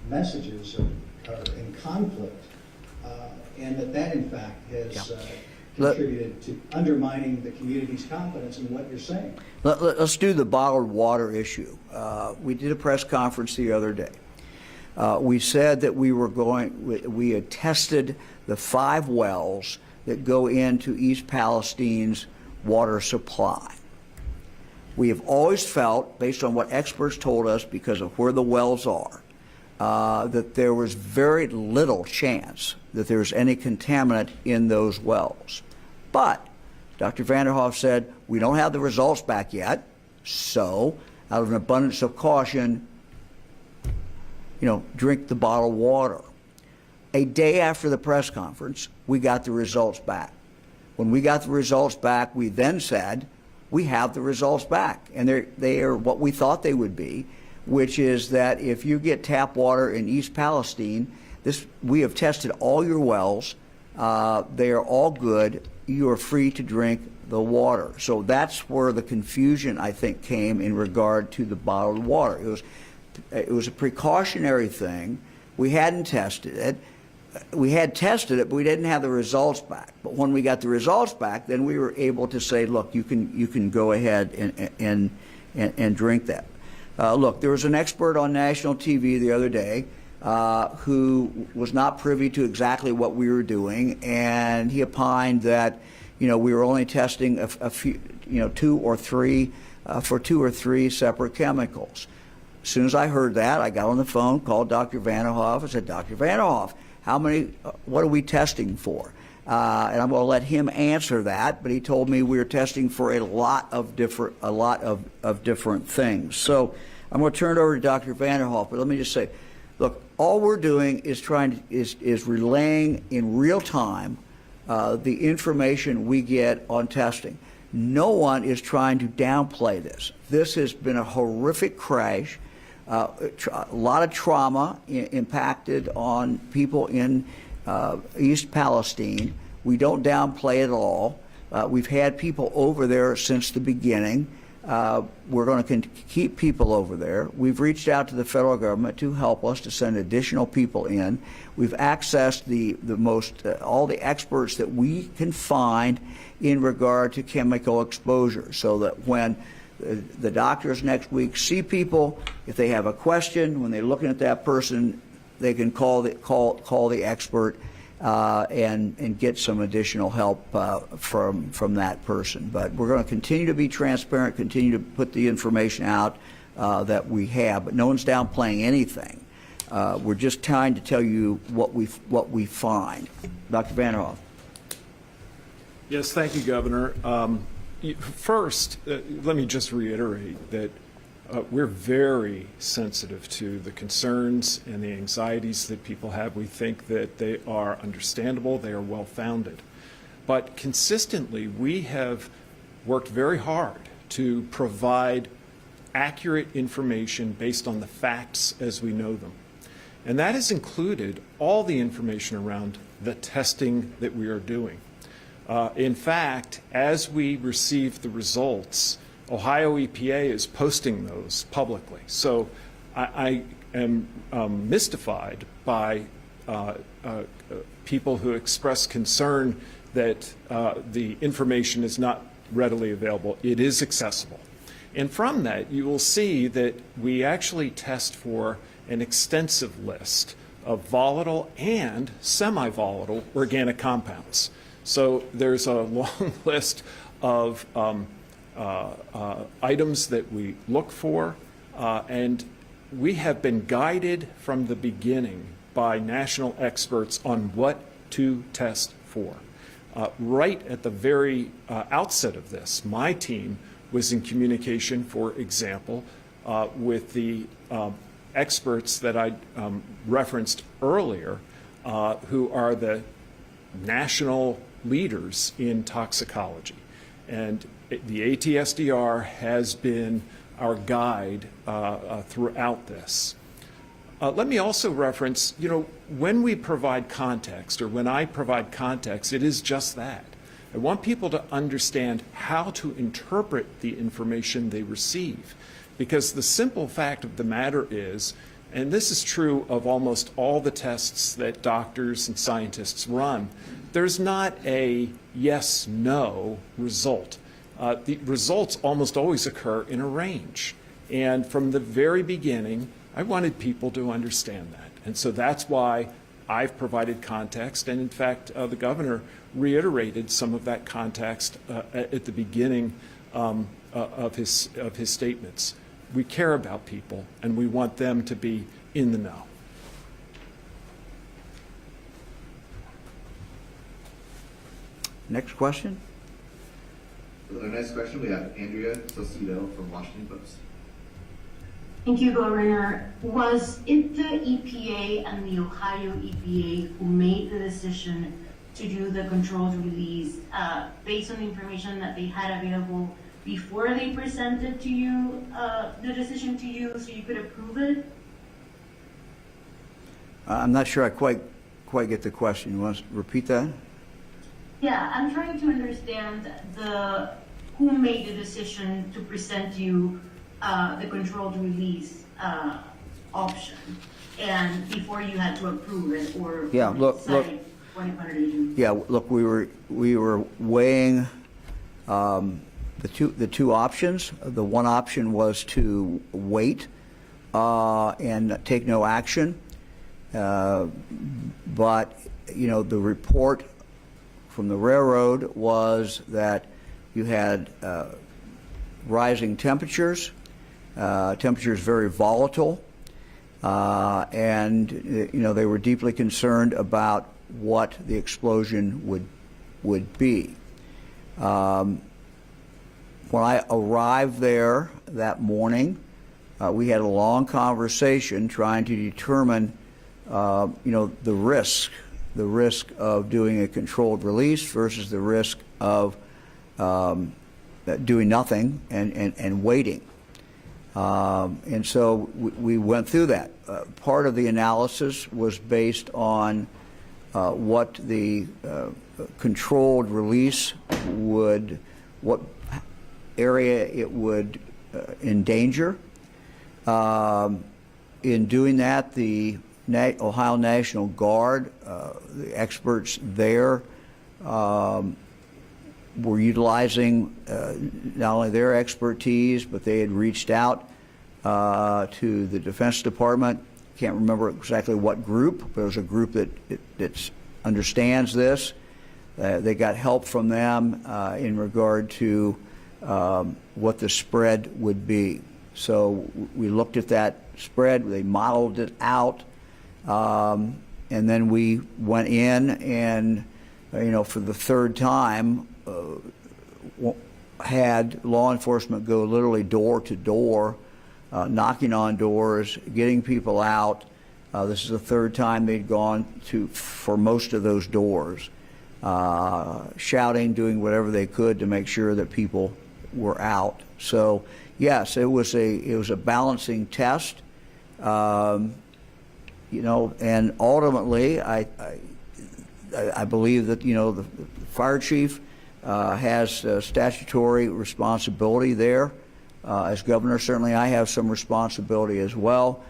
S16: messages are in conflict, and that in fact has contributed to undermining the community's confidence in what you're saying?
S1: Let's do the bottled water issue. We did a press conference the other day. We said that we had tested the 5 wells that go into East Palestine's water supply. We have always felt, based on what experts told us because of where the wells are, that there was very little chance that there was any contaminant in those wells. But Dr. Vanderhoff said, we don't have the results back yet, so out of an abundance of caution, drink the bottled water. A day after the press conference, we got the results back. When we got the results back, we then said, we have the results back. And they are what we thought they would be, which is that if you get tap water in East Palestine, we have tested all your wells. They are all good. You are free to drink the water. So that's where the confusion, I think, came in regard to the bottled water. It was a precautionary thing. We hadn't tested it. We had tested it, but we didn't have the results back. But when we got the results back, then we were able to say, look, you can go ahead and drink that. Look, there was an expert on national TV the other day who was not privy to exactly what we were doing, and he opined that we were only testing a few, 2 or 3 for 2 or 3 separate chemicals. As soon as I heard that, I got on the phone, called Dr. Vanderhoff, and said, Dr. Vanderhoff, what are we testing for? And I'm going to let him answer that, but he told me we were testing for a lot of different things. So I'm going to turn it over to Dr. Vanderhoff, but let me just say, look, all we're doing is is relaying in real time the information we get on testing. No one is trying to downplay this. This has been a horrific crash. A lot of trauma impacted on people in East Palestine. We don't downplay it at all. We've had people over there since the beginning. We're going to keep people over there. We've reached out to the federal government to help us to send additional people in. We've accessed all the experts that we can find in regard to chemical exposure, so that when the doctors next week see people, if they have a question, when they're looking at that person, they can call the expert and get some additional help from that person. But we're going to continue to be transparent, continue to put the information out that we have. But no one's downplaying anything. We're just trying to tell you what we find. Dr. Vanderhoff.
S2: Yes, thank you, Governor. First, let me just reiterate that we're very sensitive to the concerns and the anxieties that people have. We think that they are understandable, they are well-founded. But consistently, we have worked very hard to provide accurate information based on the facts as we know them. And that has included all the information around the testing that we are doing. In fact, as we receive the results, Ohio EPA is posting those publicly. So I am mystified by people who express concern that the information is not readily available. It is accessible. And from that, you will see that we actually test for an extensive list of volatile and semi-volatile organic compounds. So there's a long list of items that we look for, and we have been guided from the beginning by national experts on what to test for. Right at the very outset of this, my team was in communication, for example, with the experts that I referenced earlier, who are the national leaders in toxicology. And the ATSDR has been our guide throughout this. Let me also reference, when we provide context, or when I provide context, it is just that. I want people to understand how to interpret the information they receive. Because the simple fact of the matter is, and this is true of almost all the tests that doctors and scientists run, there's not a yes-no result. The results almost always occur in a range. And from the very beginning, I wanted people to understand that. And so that's why I've provided context. And in fact, the governor reiterated some of that context at the beginning of his statements. We care about people, and we want them to be in the know.
S1: Next question.
S9: For the next question, we have Andrea Saucedo from Washington Post.
S17: Thank you, Governor. Was it the EPA and the Ohio EPA who made the decision to do the controlled release based on the information that they had available before they presented to you the decision to you so you could approve it?
S1: I'm not sure I quite get the question. You want to repeat that?
S17: Yeah, I'm trying to understand who made the decision to present you the controlled release option, and before you had to approve it or decide when to put it in.
S1: Yeah, look, we were weighing the two options. The one option was to wait and take no action, but the report from the railroad was that you had rising temperatures. Temperatures very volatile, and they were deeply concerned about what the explosion would be. When I arrived there that morning, we had a long conversation trying to determine, the risk of doing a controlled release versus the risk of doing nothing and waiting. And so we went through that. Part of the analysis was based on what the controlled release what area it would endanger. In doing that, the Ohio National Guard, the experts there, were utilizing not only their expertise, but they had reached out to the Defense Department. Can't remember exactly what group, but it was a group that understands this. They got help from them in regard to what the spread would be. So we looked at that spread, they modeled it out, and then we went in and, for the third time, had law enforcement go literally door to door, knocking on doors, getting people out. This is the third time they'd gone for most of those doors, shouting, doing whatever they could to make sure that people were out. So yes, it was a balancing test, and ultimately I believe that the fire chief has statutory responsibility there. As governor, certainly I have some responsibility as well.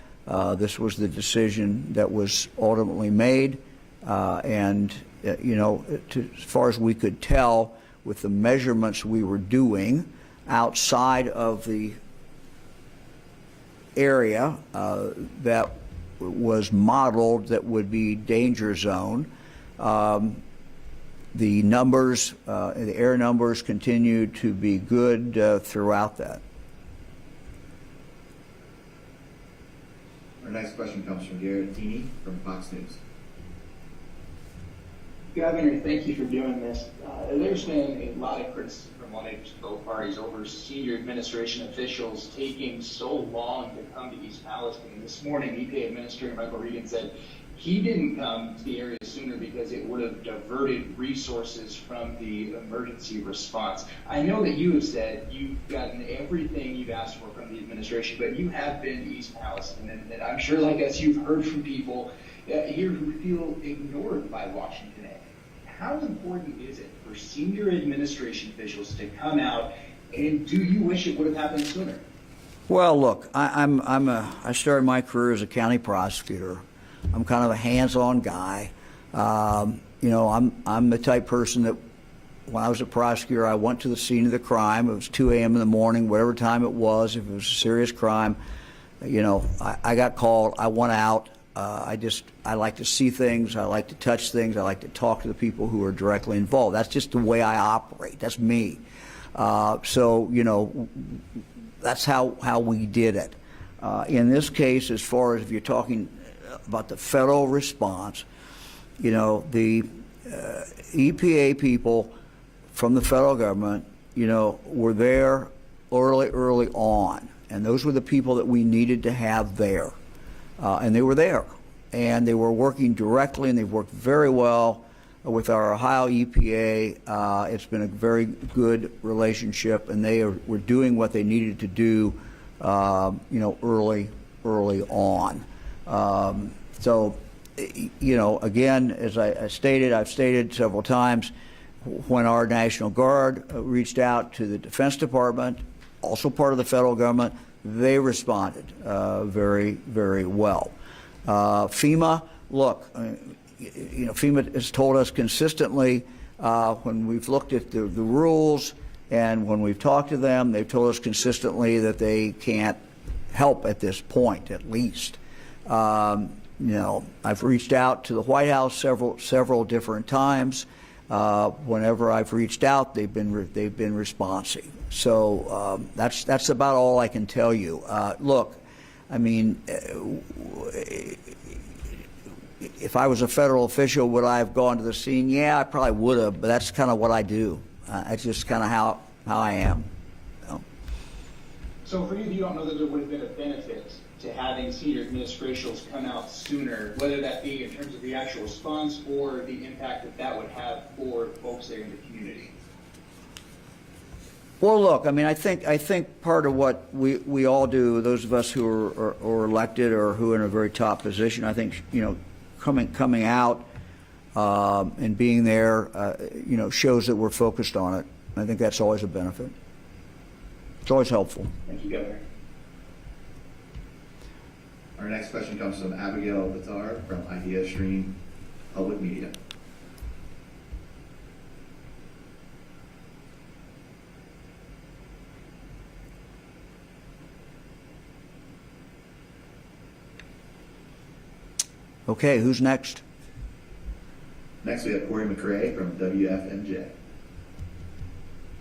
S1: This was the decision that was ultimately made, and as far as we could tell, with the measurements we were doing outside of the area that was modeled that would be danger zone, the numbers, the air numbers continued to be good throughout that.
S9: Our next question comes from Garrett Tini from Fox News.
S18: Governor, thank you for doing this. There's been a lot of criticism from both parties over senior administration officials taking so long to come to East Palestine. This morning, EPA Administrator Michael Regan said he didn't come to the area sooner because it would have diverted resources from the emergency response. I know that you have said you've gotten everything you've asked for from the administration, but you have been to East Palestine, and I'm sure, like us, you've heard from people here who feel ignored by Washington. How important is it for senior administration officials to come out, and do you wish it would have happened sooner?
S1: Well, look, I started my career as a county prosecutor. I'm kind of a hands-on guy. You know, I'm the type person that when I was a prosecutor, I went to the scene of the crime. It was 2 a.m. in the morning, whatever time it was. If it was a serious crime, you know, I got called. I went out. I like to see things. I like to touch things. I like to talk to the people who are directly involved. That's just the way I operate. That's me. So, you know, that's how we did it. In this case, as far as if you're talking about the federal response, you know, the EPA people from the federal government, you know, were there early on. And those were the people that we needed to have there. And they were there, and they were working directly, and they've worked very well with our Ohio EPA. It's been a very good relationship, and were doing what they needed to do, you know, early on. So, you know, again, as I've stated several times, when our National Guard reached out to the Defense Department, also part of the federal government, they responded very, very well. FEMA, look, you know, FEMA has told us consistently when we've looked at the rules and when we've talked to them, they've told us consistently that they can't help at this point, at least. You know, I've reached out to the White House several different times. Whenever I've reached out, they've been responsive. So that's about all I can tell you. Look, I mean, if I was a federal official, would I have gone to the scene? Yeah, I probably would have, but that's kind of what I do. That's just kind of how I am.
S18: So for you don't know that there would have been a benefit to having senior administrations come out sooner, whether that be in terms of the actual response or the impact that would have for folks there in the community?
S1: Well, look, I mean, I think part of what we all do, those of us who are elected or who are in a very top position, I think, you know, coming out and being there, you know, shows that we're focused on it. I think that's always a benefit. It's always helpful.
S18: Thank you, Governor.
S9: Our next question comes from Abigail Vitar from Idea Stream Public Media.
S1: Okay, who's next?
S9: Next we have Corey McRae from WFNJ.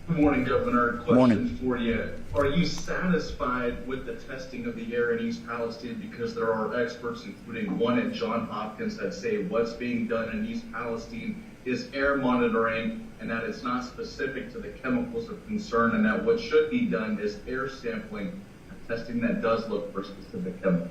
S19: Good morning, Governor. Question
S1: Morning.
S19: for you. Are you satisfied with the testing of the air in East Palestine? Because there are experts, including one at Johns Hopkins, that say what's being done in East Palestine is air monitoring and that it's not specific to the chemicals of concern, and that what should be done is air sampling and testing that does look for specific chemicals.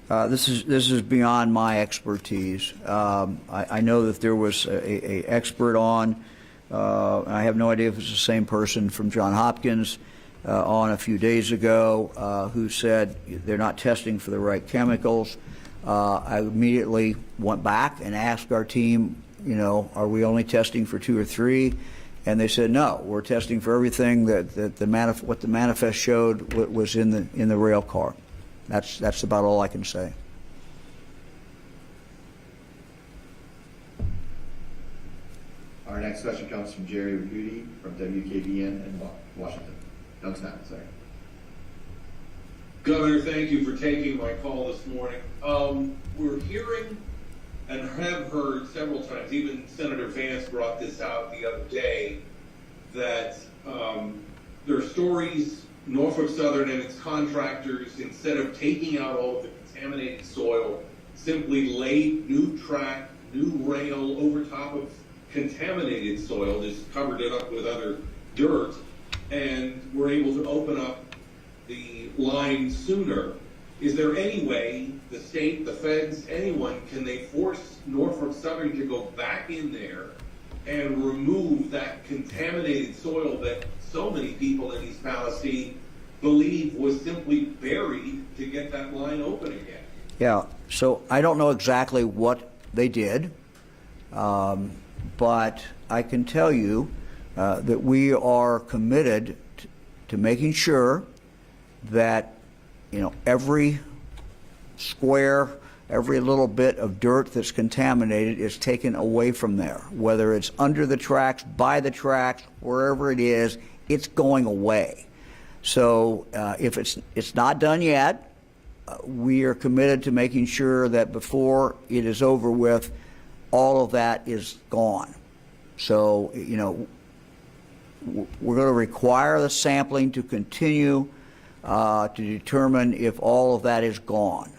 S1: This is beyond my expertise. I know that there was a expert on. I have no idea if it's the same person from Johns Hopkins on a few days ago who said they're not testing for the right chemicals. I immediately went back and asked our team, you know, are we only testing for 2 or 3? And they said no, we're testing for everything that what the manifest showed was in the rail car. That's about all I can say.
S9: Our next question comes from Jerry Rakuti from WKBN in Washington. Youngstown, sorry.
S20: Governor, thank you for taking my call this morning. We're hearing and have heard several times, even Senator Vance brought this out the other day, that there are stories, Norfolk Southern and its contractors, instead of taking out all of the contaminated soil, simply laid new track new rail over top of contaminated soil, just covered it up with other dirt, and were able to open up the line sooner. Is there any way the state, the feds, anyone, can they force Norfolk Southern to go back in there and remove that contaminated soil that so many people in East Palestine believe was simply buried to get that line open again?
S1: Yeah, so I don't know exactly what they did, but I can tell you that we are committed to making sure that, you know, every square, every little bit of dirt that's contaminated is taken away from there. Whether it's under the tracks, by the tracks, wherever it is, it's going away. So if it's not done yet, we are committed to making sure that before it is over with, all of that is gone. So, you know, we're going to require the sampling to continue to determine if all of that is gone.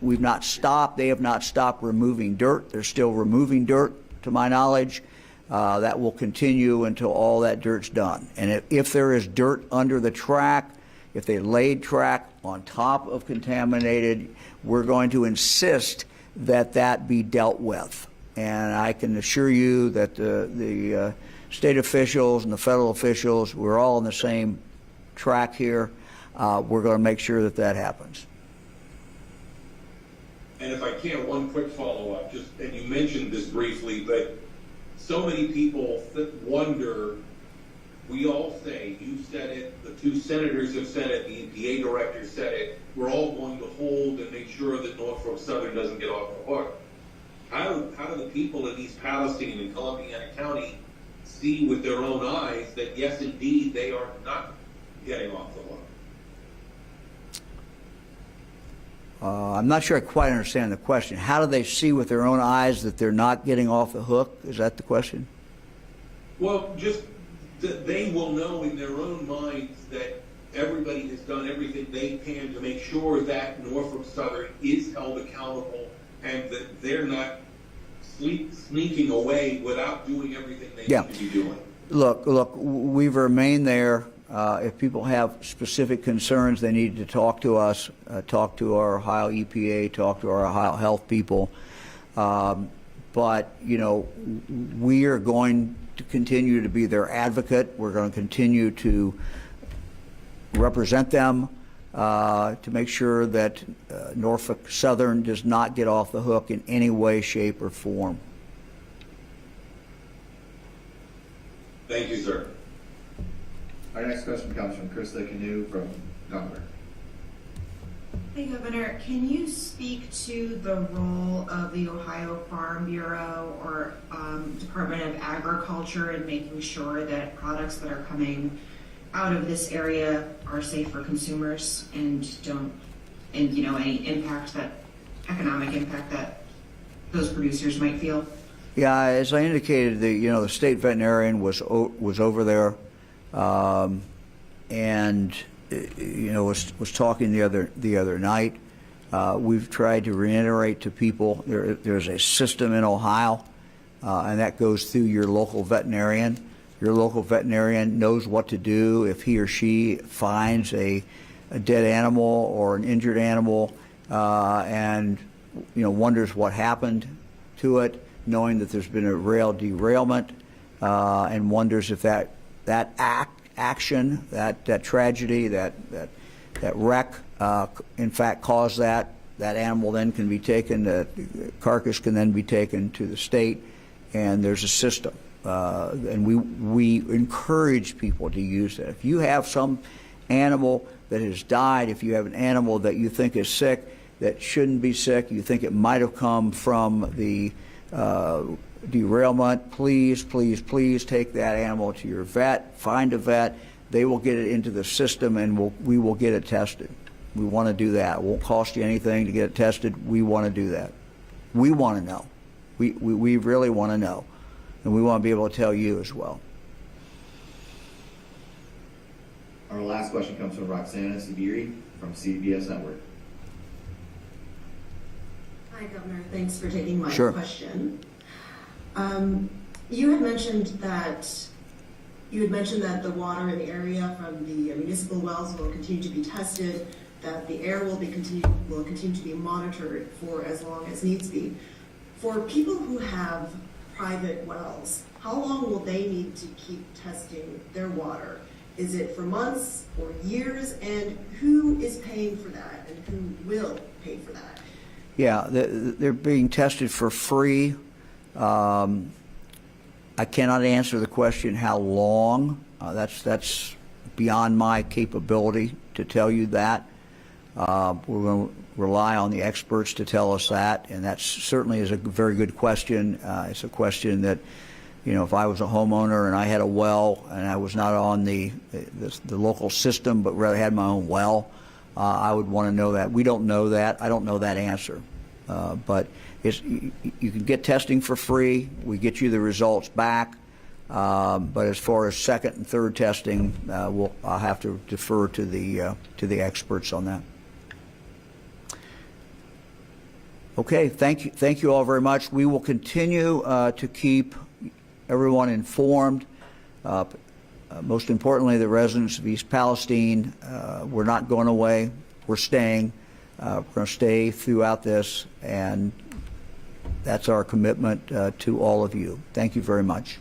S1: We've not stopped. They have not stopped removing dirt. They're still removing dirt, to my knowledge. That will continue until all that dirt's done. And if there is dirt under the track, if they laid track on top of contaminated, we're going to insist that that be dealt with. And I can assure you that the state officials and the federal officials, we're all on the same track here. We're going to make sure that that happens.
S20: And if I can, one quick follow-up, and you mentioned this briefly, but so many people wonder, we all say, you said it, the two senators have said it, the EPA director said it, we're all going to hold and make sure that Norfolk Southern doesn't get off the hook. How do the people in East Palestine and Columbiana County see with their own eyes that, yes, indeed, they are not getting off the hook?
S1: I'm not sure I quite understand the question. How do they see with their own eyes that they're not getting off the hook? Is that the question?
S20: Well, just that they will know in their own minds that everybody has done everything they can to make sure that Norfolk Southern is held accountable and that they're not sneaking away without doing everything they need to be doing.
S1: Look, we've remained there. If people have specific concerns, they need to talk to us, talk to our Ohio EPA, talk to our Ohio health people. But, you know, we are going to continue to be their advocate. We're going to continue to represent them to make sure that Norfolk Southern does not get off the hook in any way, shape, or form.
S20: Thank you, sir.
S9: Our next question comes from Krista Canoe from Gunner.
S21: Hey, Governor, can you speak to the role of the Ohio Farm Bureau or Department of Agriculture in making sure that products that are coming out of this area are safe for consumers and you know, any impact economic impact that those producers might feel?
S1: Yeah, as I indicated, the state veterinarian was over there, and was talking the other night. We've tried to reiterate to people there's a system in Ohio, and that goes through your local veterinarian. Your local veterinarian knows what to do if he or she finds a dead animal or an injured animal, and wonders what happened to it, knowing that there's been a rail derailment, and wonders if that action, that tragedy, that wreck, in fact caused that animal then can be taken, the carcass can then be taken to the state, and there's a system. And we encourage people to use that. If you have some animal that has died, if you have an animal that you think is sick, that shouldn't be sick, you think it might have come from the derailment, please take that animal to your vet, find a vet. They will get it into the system, and we will get it tested. We want to do that. It won't cost you anything to get it tested. We want to do that. We want to know. We really want to know. And we want to be able to tell you as well.
S9: Our last question comes from Roxana Sabiri from CBS Network.
S21: Hi, Governor. Thanks for taking my
S1: Sure.
S21: question. You had mentioned that the water in the area from the municipal wells will continue to be tested, that the air will continue to be monitored for as long as needs be. For people who have private wells, how long will they need to keep testing their water? Is it for months or years? And who is paying for that, and who will pay for that?
S1: Yeah, they're being tested for free. I cannot answer the question how long. That's beyond my capability to tell you that. We're going to rely on the experts to tell us that, and that certainly is a very good question. It's a question that, you know, if I was a homeowner and I had a well and I was not on the local system but rather had my own well, I would want to know that. We don't know that. I don't know that answer. But you can get testing for free. We get you the results back. But as far as second and third testing, I'll have to defer to the experts on that. Okay, thank you all very much. We will continue to keep everyone informed. Most importantly, the residents of East Palestine. We're not going away. We're staying. We're going to stay throughout this, and that's our commitment to all of you. Thank you very much.